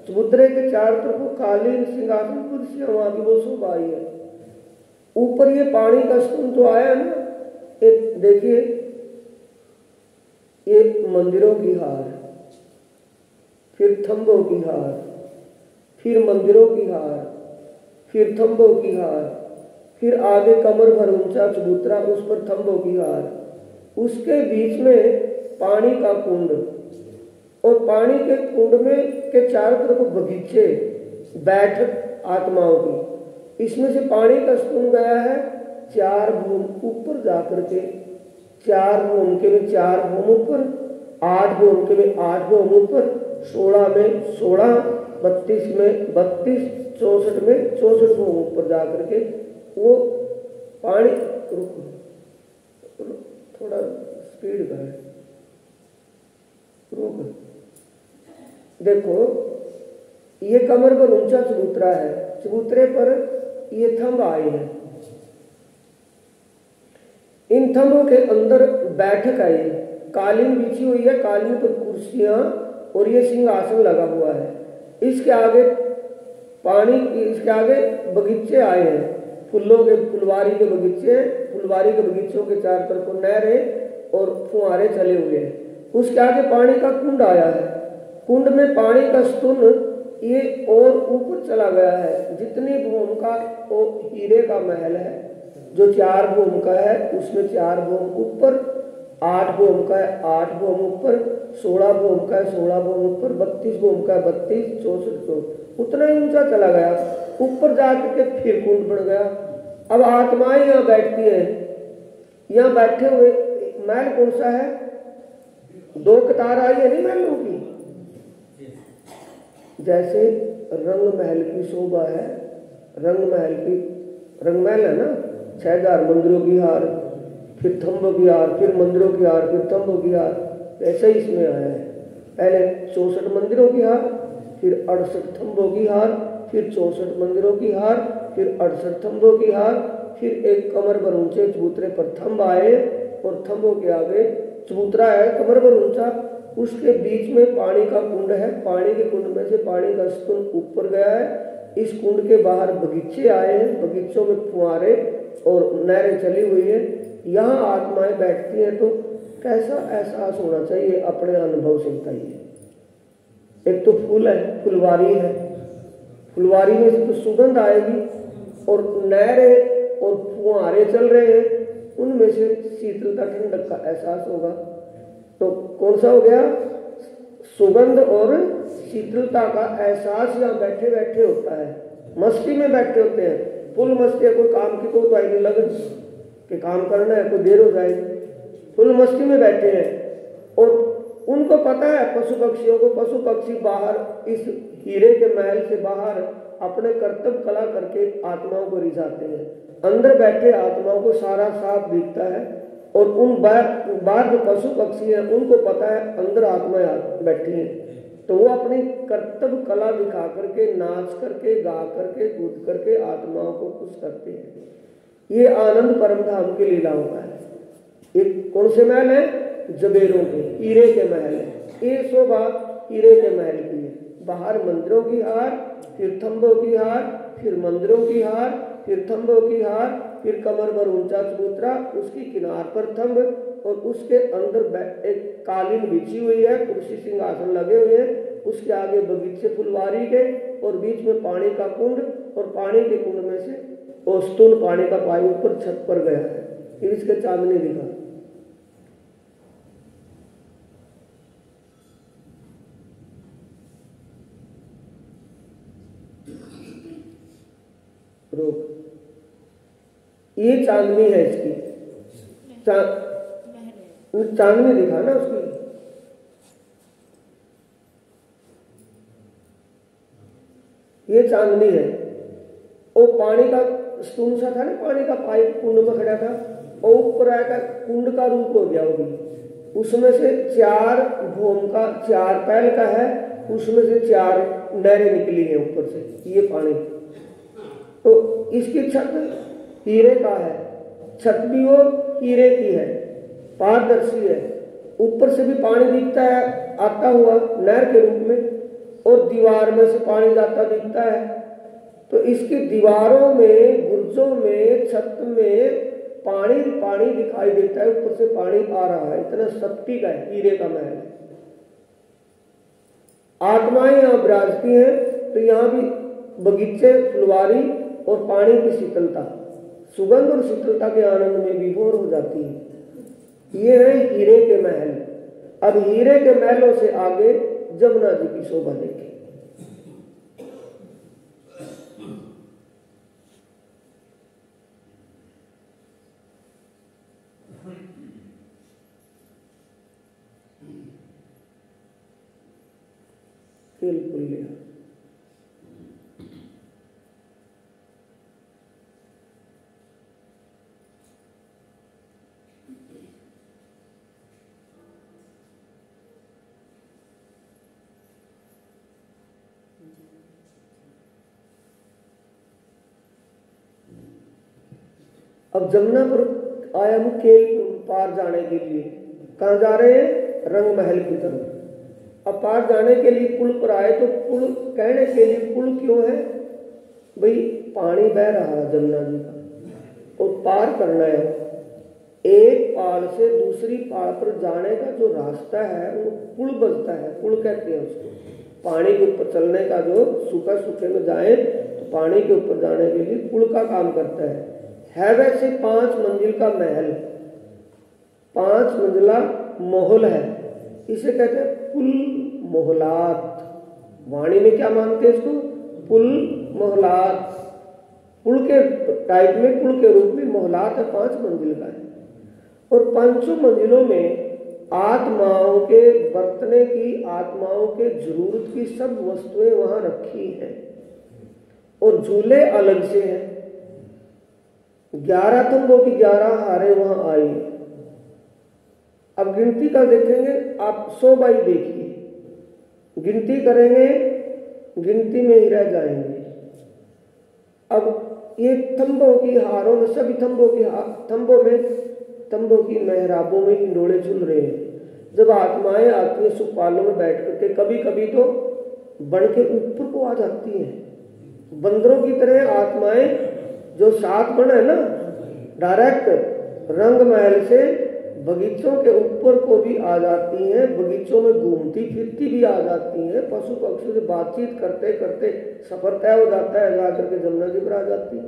चबूतरे के चारों तरफ कालीन सिंहासन कुर्सियां वहां की वो शोभा आई है। ऊपर ये पानी का स्तून तो आया ना, एक देखिए ये मंदिरों की हार, फिर थंबों की हार, फिर मंदिरों की हार, फिर थंबों की हार, फिर आगे कमर भर ऊंचा चबूतरा, उस पर थंबों की हार, उसके बीच में पानी का कुंड, और पानी के कुंड में के चारों तरफ बगीचे, बैठक आत्माओं की। इसमें से पानी का स्तून गया है 4 भूम ऊपर जाकर के, 4 भूम के में 4 भूम ऊपर, 8 भूम के में 8 भूम ऊपर, 16 में 16, 32 में 32, 64 में 64 भूम ऊपर जाकर के वो पानी, थोड़ा स्पीड का है, रुक, देखो ये कमर पर ऊंचा चबूतरा है, चबूतरे पर ये थंब आए हैं, इन थंबों के अंदर बैठक आई है, कालीन बिछी हुई है, कालीन पर कुर्सियां और ये सिंहासन लगा हुआ है। इसके आगे पानी, इसके आगे बगीचे आए हैं, फूलों के, फुलवारी के बगीचे, फुलवारी के बगीचों के चारों तरफ नहरें और फुहारे चले हुए हैं। उसके आगे पानी का कुंड आया है, कुंड में पानी का स्तून ये और ऊपर चला गया है, जितनी भूम का वो हीरे का महल है, जो 4 भूम का है उसमें 4 भूम ऊपर, 8 भूम का है 8 भूम ऊपर, 16 भूम का है 16 भूम ऊपर, 32 भूम का है 32, 64, उतना ही ऊंचा चला गया। ऊपर जाकर के फिर कुंड बढ़ गया। अब आत्माएं यहाँ बैठती है, यहाँ बैठे हुए महल कौन सा है, 2 कतार आई है नहीं महलों की, जैसे रंग महल की शोभा है, रंग महल की, रंग महल है ना, 6000 मंदिरों की हार, फिर थंबों की हार, फिर मंदिरों की हार, फिर थंबों की हार, ऐसे ही इसमें आया है। पहले 64 मंदिरों की हार, फिर 68 थंबों की हार, फिर 64 मंदिरों की हार, फिर 68 थंबों की हार, फिर एक कमर भर ऊंचे चबूतरे पर थंब आए और थंबों के आगे चबूतरा है कमर भर ऊंचा, उसके बीच में पानी का कुंड है, पानी के कुंड में से पानी का स्तून ऊपर गया है। इस कुंड के बाहर बगीचे आए हैं, बगीचों में फुहारे और नहरें चली हुई है। यहाँ आत्माएं बैठती हैं तो कैसा एहसास होना चाहिए, अपने अनुभव से बताइए। एक तो फूल है, फुलवारी है, फुलवारी में से तो सुगंध आएगी, और नहरें और फुहारे चल रहे हैं, उनमें से शीतलता ठंडक का एहसास होगा। तो कौन सा हो गया, सुगंध और शीतलता का एहसास यहाँ बैठे बैठे होता है। मस्ती में बैठे होते हैं, फुल मस्ती है, कोई काम की तो आई नहीं लग कि काम करना है, कोई देर हो जाएगी, फुल मस्ती में बैठे हैं। और उनको पता है, पशु पक्षियों को, पशु पक्षी बाहर इस हीरे के महल से बाहर अपने कर्तव्य कला करके आत्माओं को रिझाते हैं। अंदर बैठे आत्माओं को सारा साफ दिखता है, और उन बाहर जो पशु पक्षी हैं उनको पता है अंदर आत्माएं बैठी हैं, तो वो अपनी कर्तव्य कला दिखा करके, नाच करके, गा करके, कूद करके आत्माओं को खुश करते हैं। ये आनंद परम धाम की लीलाओं का है। ये कौन से महल है, जबेरों के, हीरे के महल है। ये शोभा हीरे के महल की है। बाहर मंदिरों की हार, फिर थंबों की हार, फिर मंदिरों की हार, फिर थंबों की हार, फिर कमर भर ऊंचा चबूतरा, उसकी किनार पर थंब, और उसके अंदर एक कालीन बिछी हुई है, कुर्सी सिंहासन लगे हुए हैं, उसके आगे बगीचे फुलवारी के, और बीच में पानी का कुंड, और पानी के कुंड में से वो स्तून पानी का पानी ऊपर छत पर गया है। फिर इसके चांदनी दिखा, रोक, ये चांदनी है इसकी, चांदनी दिखा ना उसकी, ये चांदनी है। वो पानी का स्तून सा था ना, पानी का पाइप कुंड में खड़ा था, और ऊपर आकर कुंड का रूप हो गया होगी। उसमें से 4 भूम का, 4 पैल का है, उसमें से 4 नहरें निकली हैं ऊपर से, ये पानी। तो इसकी छत हीरे का है, छत भी वो हीरे की है, पारदर्शी है, ऊपर से भी पानी दिखता है आता हुआ नहर के रूप में, और दीवार में से पानी जाता दिखता है। तो इसकी दीवारों में, गुर्जों में, छत में पानी पानी दिखाई देता है, ऊपर से पानी आ रहा है। इतना शक्ति का है हीरे का महल। आत्माएं यहाँ विराजती हैं, तो यहाँ भी बगीचे, फुलवारी और पानी की शीतलता, सुगंध और शीतलता के आनंद में विभोर हो जाती है। ये है हीरे के महल। अब हीरे के महलों से आगे जमुना जी की शोभा देखें। बिल्कुल लिया। अब जमुना पर आया हूं केल पार जाने के लिए। कहाँ जा रहे हैं? रंग महल की तरफ। अब पार जाने के लिए पुल पर आए, तो पुल कहने के लिए पुल क्यों है भाई? पानी बह रहा है जमुना जी का, और पार करना है। एक पहाड़ से दूसरी पहाड़ पर जाने का जो रास्ता है वो पुल बजता है, पुल कहते हैं उसको। पानी के ऊपर चलने का, जो सूखा सूखे में जाए तो पानी के ऊपर जाने के लिए पुल का काम करता है वैसे 5 मंजिल का महल, 5 मंजिला महल है। इसे कहते हैं पुल मोहलात। वाणी में क्या मानते हैं इसको? पुल मोहलात। पुल के टाइप में, पुल के रूप में मोहलात है, 5 मंजिल का है। और 5 मंजिलों में आत्माओं के बरतने की, आत्माओं के जरूरत की सब वस्तुएं वहां रखी हैं, और झूले अलग से हैं। 11 तंबों की 11 हारें वहां आई। अब गिनती कर देखेंगे आप, 100 बाई देखिए, गिनती करेंगे, गिनती में ही रह जाएंगे। अब ये तंबों की हारों में, सभी तंबों की मेहराबों में हिंडोले झूल रहे हैं। जब आत्माएं आती हैं सुखपालों में बैठ करके, कभी कभी तो बढ़ के ऊपर को आ जाती हैं। बंदरों की तरह आत्माएं, जो 7 बन है ना, डायरेक्ट रंग महल से बगीचों के ऊपर को भी आ जाती हैं, बगीचों में घूमती फिरती भी आ जाती हैं। पशु पक्षियों से बातचीत करते करते सफर तय हो जाता है, जाकर के जमुना जी पर आ जाती है।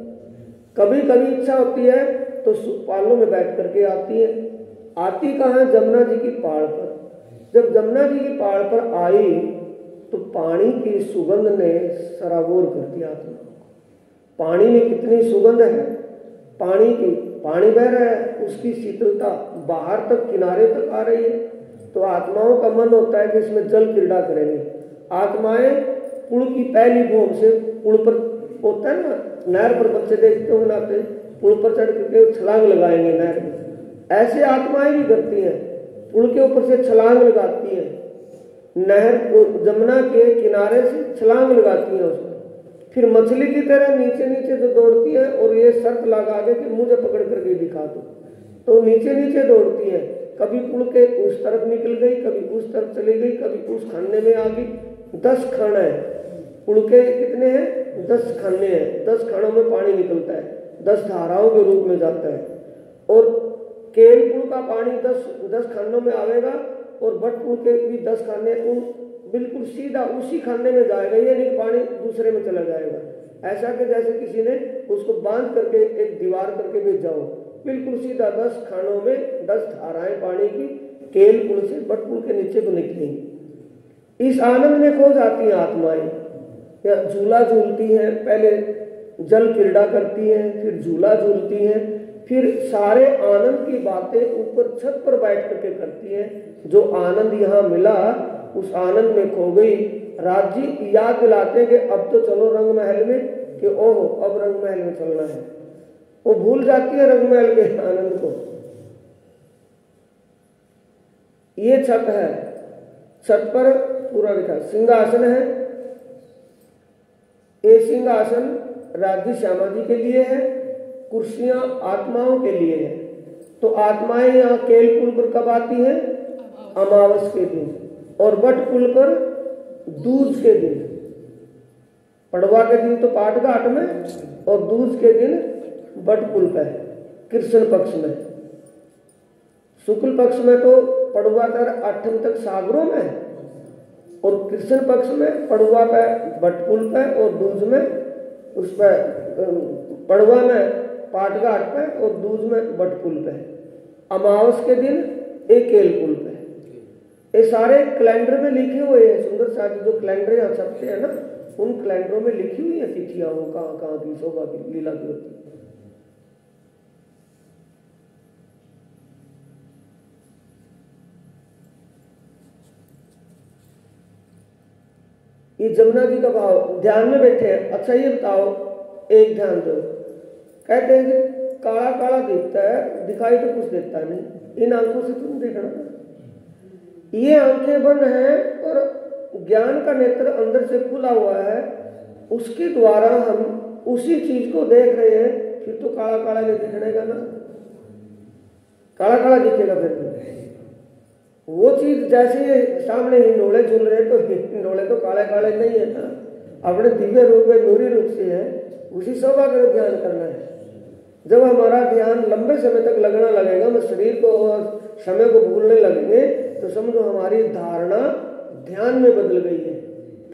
कभी कभी इच्छा होती है तो सुखपालों में बैठ करके आती है। आती कहाँ है? जमुना जी की पहाड़ पर। जब जमुना जी की पहाड़ पर आई तो पानी की सुगंध ने सराबोर कर दिया आत्मा को। पानी में कितनी सुगंध है, पानी की, पानी बह रहा है, उसकी शीतलता बाहर तक, किनारे तक आ रही है। तो आत्माओं का मन होता है कि इसमें जल क्रीड़ा करेंगे। आत्माएं पुल की पहली भूम से, पुल पर होता है ना, नहर पर बच्चे देखते हो नाते, पुल पर चढ़ करके छलांग लगाएंगे नहर में। ऐसे आत्माएं भी करती हैं, पुल के ऊपर से छलांग लगाती हैं, नहर जमुना के किनारे से छलांग लगाती हैं उसमें। फिर मछली की तरह नीचे नीचे जो दौड़ती है, और ये शर्त लगा दे कि मुझे पकड़ करके दिखा दो, तो नीचे नीचे दौड़ती है। कभी पुल के उस तरफ निकल गई, कभी उस तरफ चली गई, कभी उस खाने में आ गई। 10 खाना है पुल के, कितने हैं? 10 खाने हैं। 10 खानों में पानी निकलता है, 10 धाराओं के रूप में जाता है। और केल पुल का पानी 10 खानों में आवेगा, और बट पुल के भी 10 खाने बिल्कुल सीधा उसी खाने में जाएगा। ये नहीं पानी दूसरे में चला जाएगा। ऐसा कि जैसे किसी ने उसको बांध करके एक दीवार करके भेजा हो, बिल्कुल सीधा 10 खानों में 10 धाराएं पानी की केल पुल से बट पुल के नीचे को निकलेंगी। इस आनंद में खो जाती हैं आत्माएं, या झूला झूलती हैं। पहले जल क्रीड़ा करती हैं, फिर झूला झूलती हैं, फिर सारे आनंद की बातें ऊपर छत पर बैठ करके करती हैं। जो आनंद यहाँ मिला उस आनंद में खो गई। राज जी याद दिलाते हैं कि अब तो चलो रंग महल में, कि ओहो अब रंग महल में चलना है। वो भूल जाती है रंग महल के आनंद को। ये छत है, छत पर पूरा लिखा सिंहासन है। ये सिंहासन राज्य श्यामा जी के लिए है, कुर्सियां आत्माओं के लिए है। तो आत्माएं यहाँ केल पुल पर कब आती हैं? अमावस के दिन, और बट पुल पर दूज के दिन। पड़वा के दिन तो पाट घाट में, और दूज के दिन बट पुल पे कृष्ण पक्ष में। शुक्ल पक्ष में तो पड़ुआ कर 8 तक सागरों में, और कृष्ण पक्ष में पड़ुआ पे बट पुल पे, और दूज में उस पर पड़ुआ में पाट घाट पे, और दूज में बट पुल पे। अमावस के दिन एक केल पुल पे। ये सारे कैलेंडर में लिखे हुए हैं। सुंदर साहब जो कैलेंडर यहाँ छपते हैं ना, उन कैलेंडरों में लिखी हुई है तिथियां, वो कहाँ कहाँ की शोभा की लीला की होती है। ये जमुना जी का भाव ध्यान में बैठे हैं। अच्छा ये बताओ, एक ध्यान दो, कहते हैं कि काला काला दिखता है, दिखाई तो कुछ देता नहीं। इन आंखों से तुम देखना, ये आंखें बंद हैं और ज्ञान का नेत्र अंदर से खुला हुआ है, उसके द्वारा हम उसी चीज को देख रहे हैं। फिर तो काला काला नहीं दिखने का ना, काला काला दिखेगा फिर तो। वो चीज जैसे सामने हिंडोले झूल रहे, तो हिंडोले तो काले काले नहीं है ना, अपने दिव्य रूप में नूरी रूप से है। उसी शोभा का ध्यान करना है। जब हमारा ध्यान लंबे समय तक लगना लगेगा, हम शरीर को और समय को भूलने लगेंगे, तो समझो हमारी धारणा ध्यान में बदल गई है।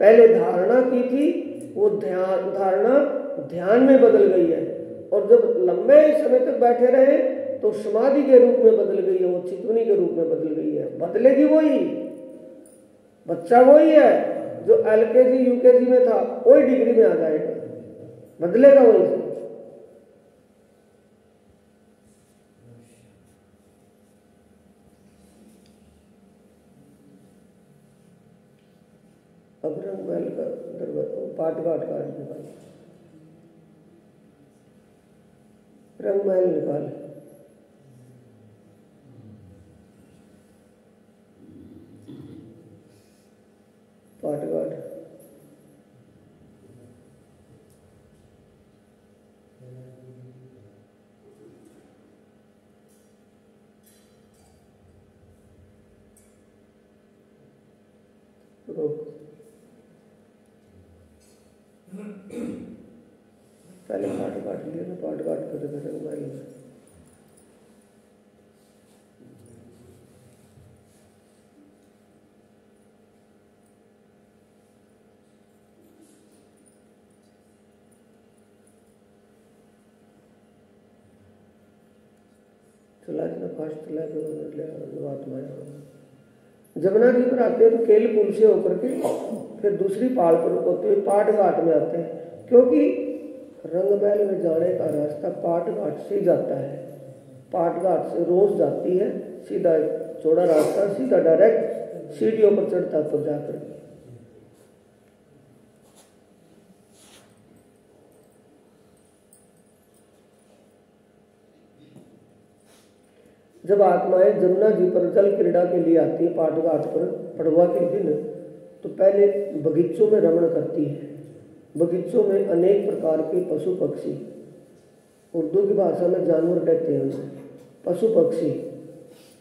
पहले धारणा की थी, वो धारणा ध्यान में बदल गई है। और जब लंबे समय तक बैठे रहे तो समाधि के रूप में बदल गई है, वो चितवनी के रूप में बदल गई है। बदलेगी वही, बच्चा वही है जो LKG UKG में था, वही डिग्री में आ जाएगा, बदलेगा वही। अब रंग महल का दरवाजा पाट घाट का निकाल, रंग महल निकाल। पाट घाट रोक। पहले पाट काट लिया ना, पाट काट कर रंग महल में। चला इतना फास्ट चला जमुना जी पर आते हैं तो केल पुल से होकर के फिर दूसरी पहाड़ पर होते हुए पाट घाट में आते हैं, क्योंकि रंगमहल में जाने का रास्ता पाट घाट से जाता है। पाट घाट से रोज जाती है, सीधा चौड़ा रास्ता, सीधा डायरेक्ट सीढ़ियों पर चढ़ता पर जाकर। जब आत्माएं जमुना जी पर जल क्रीड़ा के लिए आती है पाट घाट पर पड़वा के दिन, तो पहले बगीचों में रमण करती है। बगीचों में अनेक प्रकार के पशु पक्षी, उर्दू की भाषा में जानवर कहते हैं उन्हें, पशु पक्षी,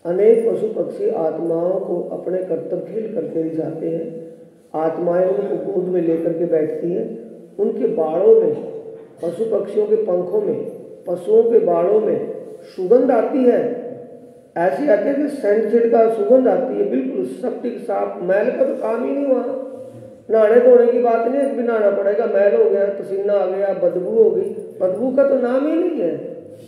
अनेक पशु पक्षी आत्माओं को अपने कर्तव्य खेल करके ले जाते हैं। आत्माएं उनको गोद में लेकर के बैठती हैं। उनके बाड़ों में, पशु पक्षियों के पंखों में, पशुओं के बाड़ों में सुगंध आती है। ऐसी आती है कि सेंट का सुगंध आती है, बिल्कुल सप्टिक साफ। मैल का तो काम ही नहीं वहाँ, नहाने धोने की बात नहीं है, भी नहाना पड़ेगा, मैल हो गया, पसीना आ गया, बदबू हो गई। बदबू का तो नाम ही नहीं है,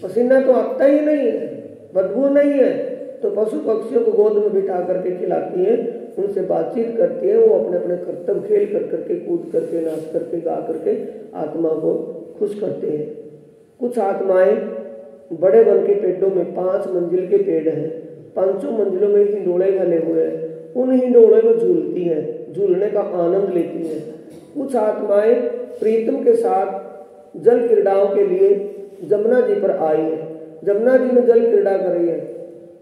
पसीना तो आता ही नहीं है, बदबू नहीं है। तो पशु पक्षियों को गोद में बिठा करके खिलाती है, उनसे बातचीत करती है। वो अपने अपने कर्तव्य खेल कर करके, कूद करके, नाच करके, गा करके आत्मा को खुश करते हैं। कुछ आत्माएं बड़े वन के पेड़ों में, 5 मंजिल के पेड़ हैं, 5 मंजिलों में हिंडोले घने हुए हैं, उन हिंडोले को झूलती हैं, झूलने का आनंद लेती हैं। कुछ आत्माएं प्रीतम के साथ जल क्रीड़ाओं के लिए जमुना जी पर आई है, जमुना जी में जल क्रीड़ा कर रही है।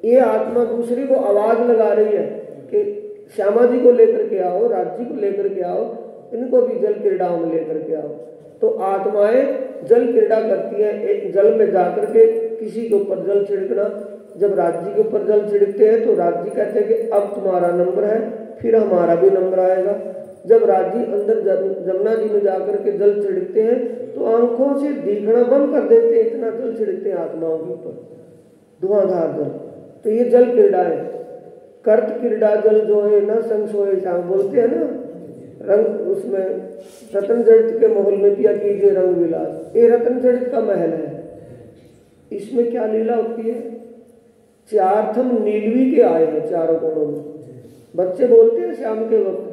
ये आत्मा दूसरी को आवाज लगा रही है कि श्यामा जी को लेकर के आओ, राज जी को लेकर के आओ, इनको भी जल क्रीड़ाओं में लेकर के आओ। तो आत्माएं जल क्रीड़ा करती हैं, एक जल में जाकर के किसी के ऊपर जल छिड़कना, जब राज्य के ऊपर जल छिड़कते हैं तो राज्य कहते हैं कि अब तुम्हारा नंबर है, फिर हमारा भी नंबर आएगा। जब राज्य अंदर जमुना जी में जाकर के जल छिड़कते हैं तो आंखों से दिखना बंद कर देते हैं, इतना जल छिड़कते हैं आत्माओं के ऊपर, धुआंधार जल। तो ये जल क्रीड़ा है। कर्त क्रीड़ा जल जो है ना संशोए शाम बोलते हैं ना, रंग उसमें रतन जड़ित के महल में पिया कीजिए रंग विलास। ये रतन जड़ित का महल है। इसमें क्या लीला होती है? चार थम नीलवी के आए हैं चारों कोणों में। बच्चे बोलते हैं शाम के वक्त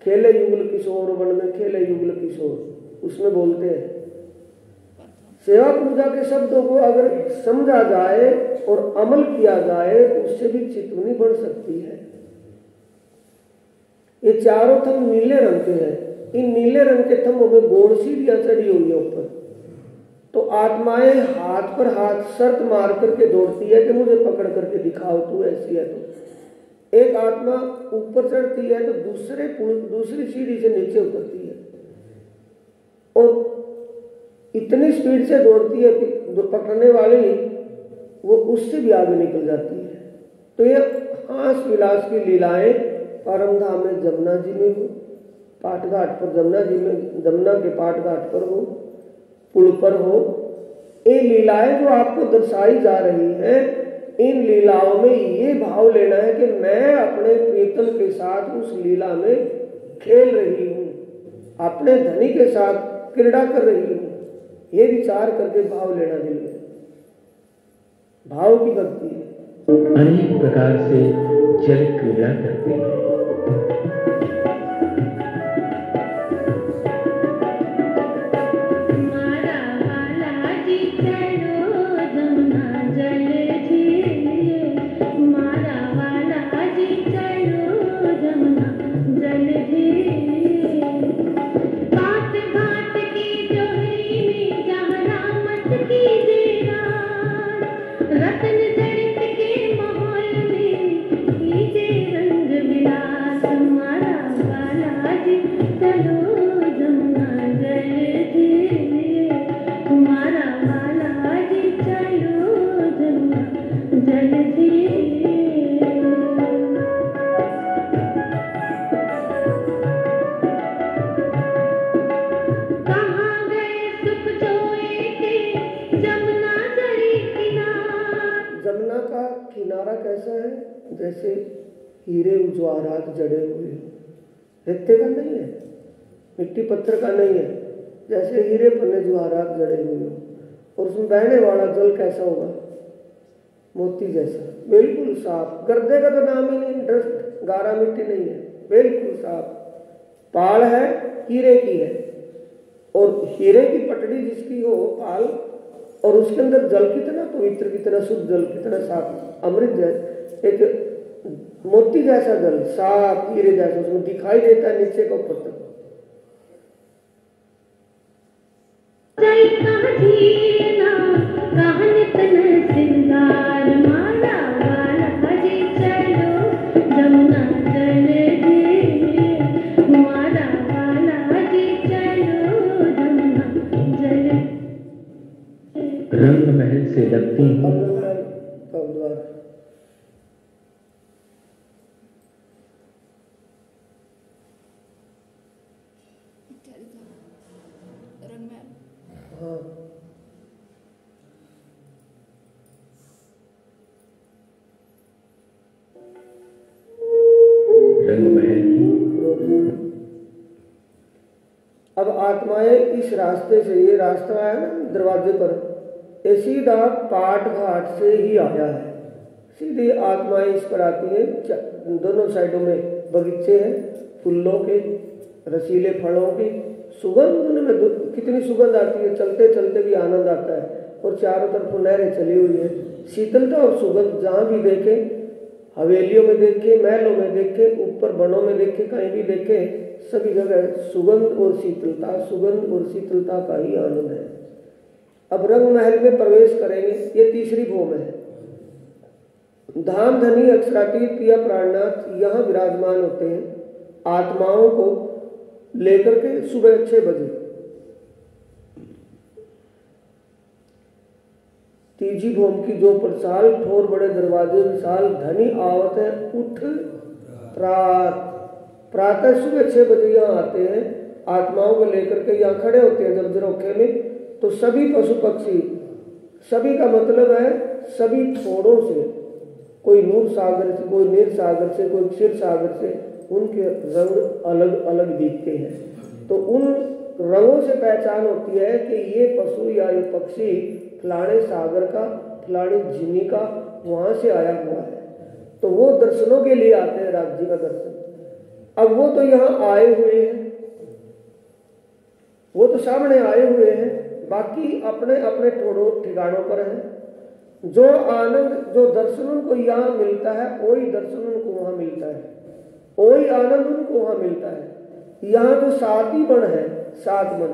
खेले युगल किशोर वन में खेले युगल किशोर, उसमें बोलते हैं। सेवा पूजा के शब्दों को अगर समझा जाए और अमल किया जाए उससे भी चितवनी बढ़ सकती है। ये चारों थम नीले रंग के हैं। इन नीले रंग के थमों में गोड़ सीढ़ियां चढ़ी हुई है ऊपर। तो आत्माएं हाथ पर हाथ शर्त मार करके दौड़ती है कि मुझे पकड़ करके दिखाओ, तू ऐसी है। तो एक आत्मा ऊपर चढ़ती है तो दूसरी सीढ़ी से नीचे उतरती है और इतनी स्पीड से दौड़ती है कि पकड़ने वाली वो उससे भी आगे निकल जाती है। तो ये हास विलास की लीलाएं परम धाम में जमुना जी में हो, पाटघाट पर जमुना जी में, जमुना के पाटघाट पर हो, पुल पर हो। ये लीलाएं जो आपको दर्शाई जा रही हैं, इन लीलाओं में ये भाव लेना है कि मैं अपने प्रीतम के साथ उस लीला में खेल रही हूँ, अपने धनी के साथ क्रीड़ा कर रही हूँ। ये विचार करके भाव लेना दिल में, भाव की भक्ति है। अनेक प्रकार से जल क्रीड़ा करते हैं। जैसे हीरे उज्वारात जड़े हुए, रेते का नहीं है, मिट्टी पत्थर का नहीं है, जैसे हीरे पन्ने ज्वारात जड़े हुए हो। और उसमें बहने वाला जल कैसा होगा? मोती जैसा, बिल्कुल साफ। गर्दे का तो नाम ही नहीं, डस्ट गारा मिट्टी नहीं है, बिल्कुल साफ। पाल है हीरे की है, और हीरे की पटड़ी जिसकी हो पाल, और उसके अंदर जल कितना पवित्र, कितना शुद्ध जल, कितना साफ, अमृत जैसा, एक मोती जैसा जल, साफ हीरे जैसा, उसमें दिखाई देता है नीचे का ऊपर तक। रंग महल से लगती हूँ रंग महल की। अब आत्माएं इस रास्ते से, ये रास्ता है ना दरवाजे पर, ये सीधा पाट घाट से ही आया है। सीधी आत्माएं इस पर आती हैं। दोनों साइडों में बगीचे हैं, फूलों के, रसीले फलों की, सुगंध में कितनी सुगंध आती है, चलते चलते भी आनंद आता है। और चारों तरफ नहरें चली हुई है, शीतलता और सुगंध जहाँ भी देखे, हवेलियों में देखे, महलों में देखे, ऊपर बनों में देखे, कहीं भी देखे, सभी जगह सुगंध और शीतलता, सुगंध और शीतलता का ही आनंद है। अब रंग महल में प्रवेश करेंगे, ये तीसरी भूम है। धाम धनी अक्षरातीत प्रिया प्राणनाथ यहाँ विराजमान होते हैं आत्माओं को लेकर के सुबह 6 बजे। तीजी भूम की जो प्रसाल, ठोर बड़े दरवाजे विशाल, धनी आवत है उठ प्रात। प्रातः सुबह 6 बजे यहाँ आते हैं, आत्माओं को लेकर के यहाँ खड़े होते हैं जब झरोखे में। तो सभी पशु पक्षी, सभी का मतलब है सभी ठोड़ों से, कोई नूर सागर से, कोई नीर सागर से, कोई क्षीर सागर से, उनके रंग अलग अलग दिखते हैं। तो उन रंगों से पहचान होती है कि ये पशु या ये पक्षी फलाने सागर का, फलानी झिनी का वहां से आया हुआ है। तो वो दर्शनों के लिए आते हैं, राज्य का दर्शन। अब वो तो यहाँ आए हुए हैं, वो तो सामने आए हुए हैं, बाकी अपने अपने ठोड़ों ठिकानों पर हैं। जो आनंद, जो दर्शन उनको यहाँ मिलता है, वही दर्शन उनको वहां मिलता है, वही आनंद उनको वहां मिलता है। यहाँ जो 7 ही बन है, 7 बन,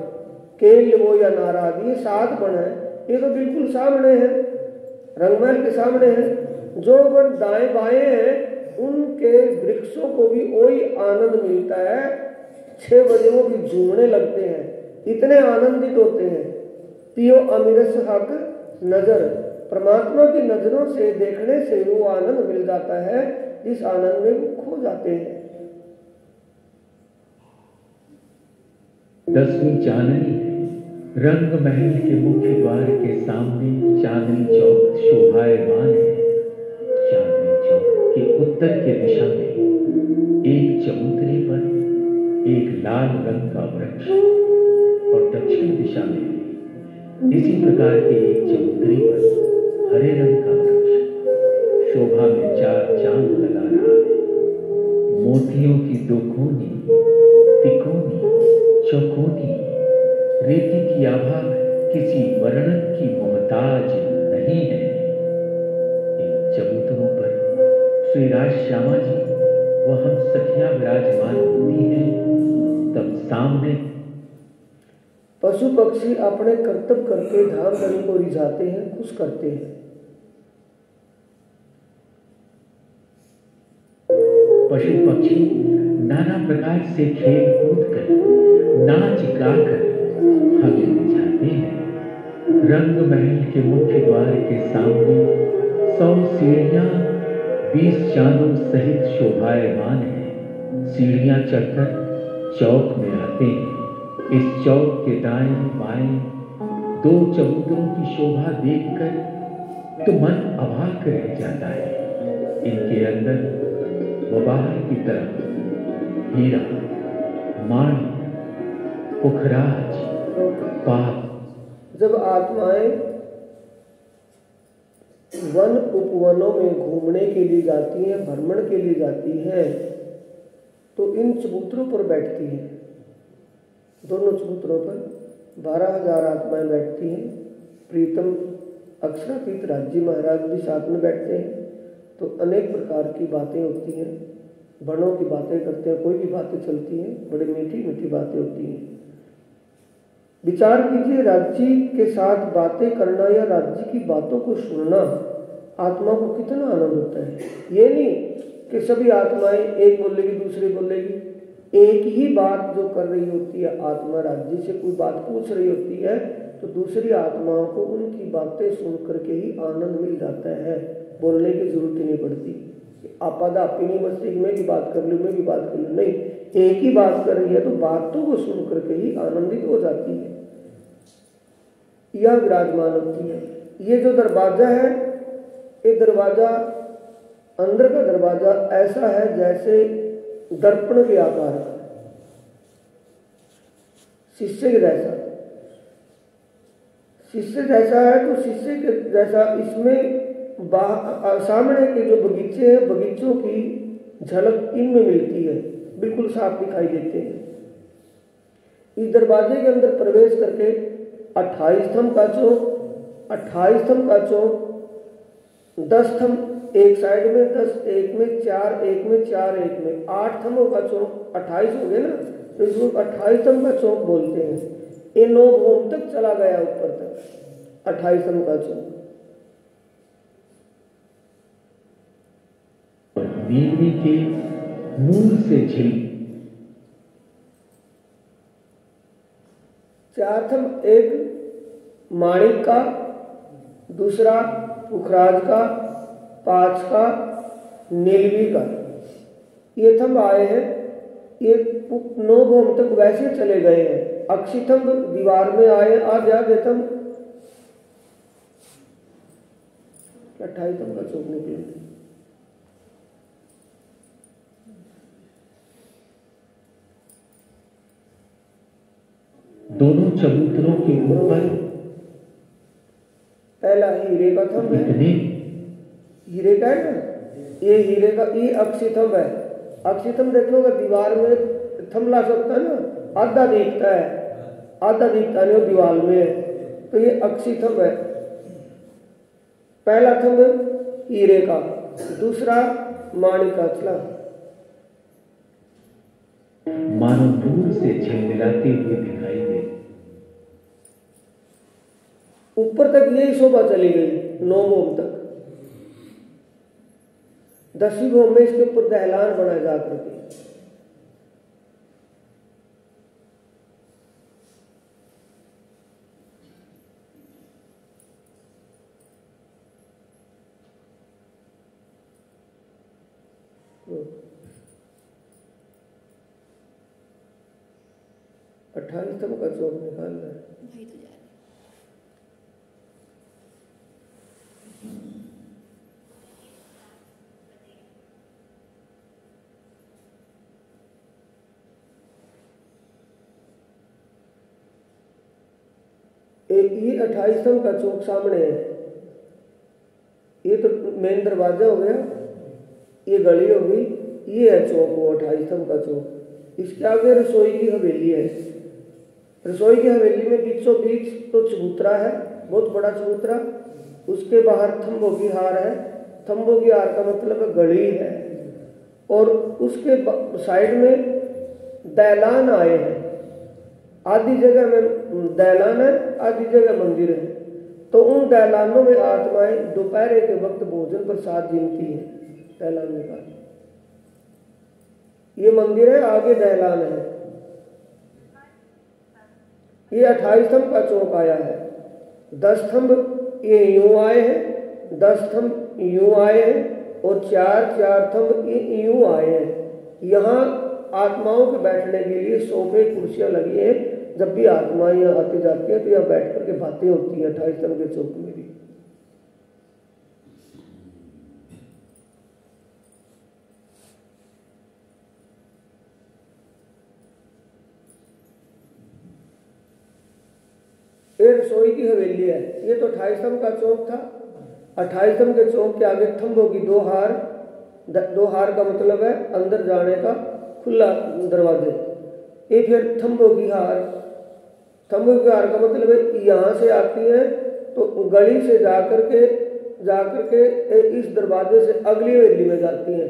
केल वो या नाराज, ये 7 बन है, ये तो बिल्कुल सामने है, रंगमहल के सामने है। जो बन दाएं बाएं हैं, उनके वृक्षों को भी वही आनंद मिलता है। 6 बजे वो भी झूमने लगते हैं, इतने आनंदित होते हैं। पियो अमीरस हक नजर, परमात्मा की नजरों से देखने से वो आनंद मिल जाता है, जिस आनंद में वो खो जाते हैं। 10वीं चांदनी रंग महल के मुख्य द्वार के सामने चांदनी चौक शोभायमान है। चांदनी चौक के उत्तर के दिशा में एक चबूतरे पर एक लाल रंग का वृक्ष और दक्षिण दिशा में इसी प्रकार के एक चबूतरे पर हरे रंग का वृक्ष शोभा में 4 चांद लगा रहा है। मोतियों की 2 कोनी, तिकोनी, चौकोनी, रेती की आभा किसी वर्णन की मोहताज नहीं है। इन चबूतरों पर श्री राज श्यामा जी व हम सखियां विराजमान होती हैं। तब सामने पशु पक्षी अपने कर्तव्य करके धाम धनी को रिझाते हैं, खुश करते हैं। पशु पक्षी नाना प्रकार से खेल कूद कर, नाच गाकर हमें रिझाते हैं। रंग महल के मुख्य द्वार के सामने 100 सीढ़ियां 20 चांदों सहित शोभायमान है। सीढ़ियां चढ़कर चौक में आते हैं। इस चौक के दाएं बाएं 2 चबूतरों की शोभा देखकर तो मन अवाक रह जाता है। इनके अंदर व बाहर की तरफ हीरा, माणिक, पुखराज, पाप। जब आत्माएं वन उपवनों में घूमने के लिए जाती हैं, भ्रमण के लिए जाती हैं, तो इन चबूतरों पर बैठती हैं। दोनों चबूतरों पर 12,000 आत्माएं बैठती हैं। प्रीतम अक्षरातीत राज्य महाराज भी साथ में बैठते हैं। तो अनेक प्रकार की बातें होती हैं, बड़ों की बातें करते हैं, कोई भी बातें चलती हैं, बड़ी मीठी मीठी बातें होती हैं। विचार कीजिए, राज्य के साथ बातें करना या राज्य की बातों को सुनना आत्मा को कितना आनंद होता है। ये नहीं कि सभी आत्माएं एक बोलेगी दूसरी बोलेगी, एक ही बात जो कर रही होती है आत्मा, राज्य से कोई बात पूछ रही होती है तो दूसरी आत्माओं को उनकी बातें सुन करके ही आनंद मिल जाता है, बोलने की जरूरत ही नहीं पड़ती। आपादापी नहीं बसती, मैं भी बात कर लूँ, मैं भी बात कर लूँ, नहीं, एक ही बात कर रही है तो बातों को सुन करके ही आनंदित हो जाती है, यह विराजमान होती है। ये जो दरवाजा है, ये दरवाजा, अंदर का दरवाजा ऐसा है जैसे दर्पण के आकार का, शीशे के जैसा। शीशे जैसा है तो शीशे के जैसा इसमें सामने के जो बगीचे हैं, बगीचों की झलक इनमें मिलती है, बिल्कुल साफ दिखाई देते हैं। इस दरवाजे के अंदर प्रवेश करके 28 स्तंभ का चौक, 28 स्तंभ का चौक, 10 स्तंभ एक साइड में, 10 एक में, 4 एक में, 4 एक में, 8 स्तंभों का चौक, 28 हो गए ना, तो इसको 28 स्तंभ का चौक बोलते हैं। ये 9 भूम तक चला गया, ऊपर तक 28 स्तंभ का चौक। नीली के नूर से झिल 4 स्तंभ, एक माणिक का, दूसरा पुखराज का, पाँच का, नीलवी का। ये थंब आए हैं, ये 9 भौम तक वैसे चले गए हैं। अक्षिथंब दीवार में आए, आज आगे थंब 28 थंब का चौक निकले। दोनों चबूतरों के ऊपर पहला हीरे का थंब है, हीरे का है ना, ये हीरे का, ये अक्षिथंब है। अक्षिथंब देखोगे दीवार में थंब ला सकता है ना, आधा दिखता है, आधा दिखता नहीं, वो दीवार में है, तो ये अक्षिथंब है। पहला थंब हीरे का, दूसरा माणिक का चला, मानो दूर से झिलमिलाते हुए दिखाई दे। ऊपर तक यही शोभा चली गई 9 भौम तक। 10वीं भौम में इसके ऊपर दहलान बनाए जाते थे। तो 28 थंब का चौक निकाल रहा है। एक ये 28 थंब का चौक सामने है। ये तो मेन दरवाजा हो गया, ये गली हो गई, ये है चौक, वो 28 थंब का चौक। इसके आगे रसोई की हवेली है। रसोई की हवेली में बीचों बीच तो चबूतरा है, बहुत बड़ा चबूतरा। उसके बाहर थंबों की हार है। थंबों की हार का मतलब गली है। और उसके साइड में दैलान आए हैं। आधी जगह में दैलान है, आधी जगह मंदिर है। तो उन दैलानों में आत्माएं दोपहर के वक्त भोजन प्रसाद गिनती हैं। दैलान निकाल, ये मंदिर है, आगे दैलान है। ये 28 थंब का चौक आया है। 10 थंब ये यूं आए हैं, 10 थंब यूं आए हैं, और 4 थंब ये यूं आए हैं। यहाँ आत्माओं के बैठने के लिए सोफे कुर्सियां लगी हैं। जब भी आत्माएं यहाँ आती जाती हैं तो यहाँ बैठ करके बातें होती हैं 28 थंब के चौक में भी। ये रसोई की हवेली है। ये तो 28 थंब का चौक था। 28 थंब के चौक के आगे थंबों की 2 हार, 2 हार का मतलब है अंदर जाने का खुला दरवाजे। ये फिर थंबों की हार, थंबों की हार का मतलब है यहाँ से आती है तो गली से जाकर के इस दरवाजे से अगली हवेली में जाती है।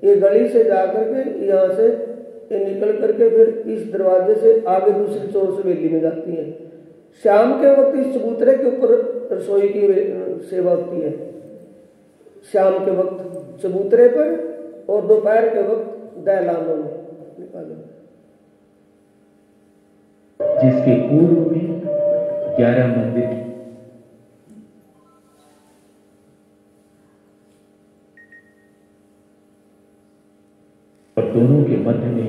ये गली से जाकर के यहाँ से ये निकल करके फिर इस दरवाजे से आगे दूसरी चोर से हवेली में जाती है। शाम के वक्त इस चबूतरे के ऊपर रसोई की सेवा होती है। शाम के वक्त चबूतरे पर और दोपहर के वक्त दैलानों में निकालो। जिसके पूर्व में 11 मंदिर, और दोनों के मध्य में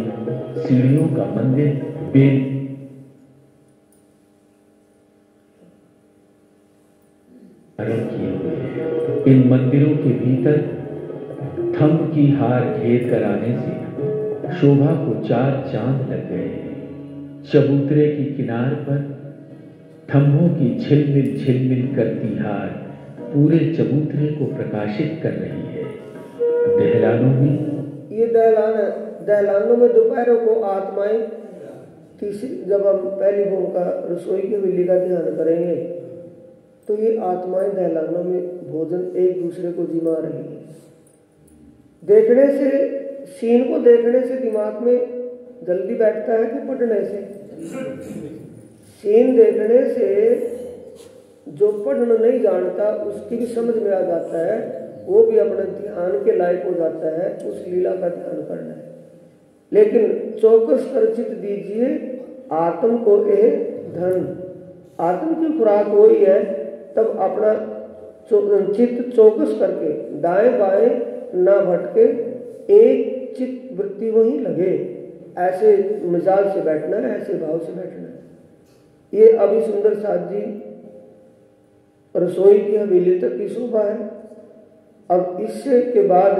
सीढ़ियों का मंदिर बेल किए हुए हैं। इन मंदिरों के भीतर थंब की हार घेर कर आने से शोभा को 4 चांद लग गए हैं। चबूतरे की किनार पर थंबों की झिलमिल करती हार पूरे चबूतरे को प्रकाशित कर रही है। दहलानों में, ये दहलान है। दहलानों में दोपहरों को आत्माएं जब हम पहली भूम का रसोई की हवेली का ध्यान करेंगे तो ये आत्माएं दहलानों में भोजन एक दूसरे को जिमा रही है। देखने से, सीन को देखने से दिमाग में जल्दी बैठता है कि पढ़ने से? सीन देखने से जो पढ़ना नहीं जानता उसकी भी समझ में आ जाता है, वो भी अपने ध्यान के लायक हो जाता है, उस लीला का ध्यान करना है। लेकिन चौकस कर चित दीजिए आत्म को ए धन। आत्म की खुराक वही है, तब अपना चित्त चौकस करके दाएं बाएं ना भटके, एक चित्त वृत्ति वहीं लगे, ऐसे मिजाज से बैठना है, ऐसे भाव से बैठना है। ये अभी सुंदर साथ जी रसोई की हवेली तक की शोभा है। अब इससे के बाद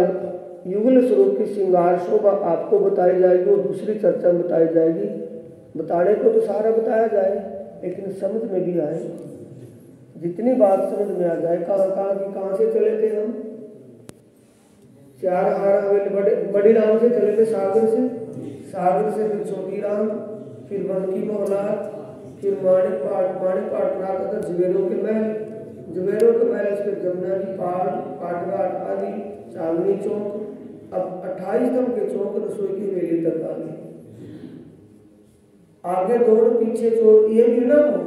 युगल स्वरूप की श्रृंगार शोभा आपको बताई जाएगी और दूसरी चर्चा में बताई जाएगी। बताने को तो सारा बताया जाए, लेकिन समझ में भी आए, जितनी बात समझ में आ जाए। कहाँ से चले थे हम? चार हार हवेली बड़ी राम से चले थे, सागर से फिर छोटी राम, फिर वन की मोहला, फिर माणिक पाट नाका था, जुबेरों के महल, फिर जमुना की पाटघाट आदि, चांदनी चौक, अब 28 दम के चौक रसोई की हवेली तक आ गए। आगे दौड़ पीछे छोड़, ये भी ना हो।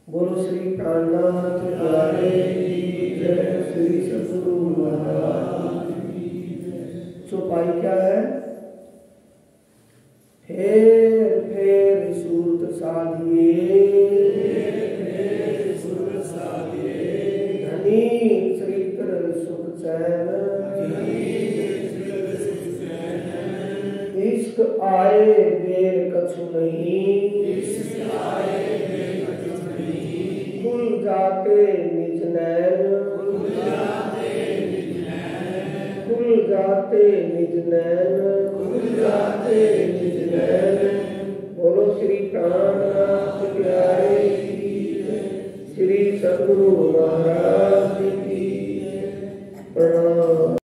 बोलो श्री प्राणनाथ प्यारे जय, श्री सद्गुरु महाराज। चौपाई क्या है? फेर फेर सूरत साधिए, धनी श्रीकर सुख चैन, इश्क आए बेर कछु नहीं, खुल जाते निज नैन, खुल जाते निज नैन। बोलो श्री प्राणनाथ प्यारे, श्री सद्गुरु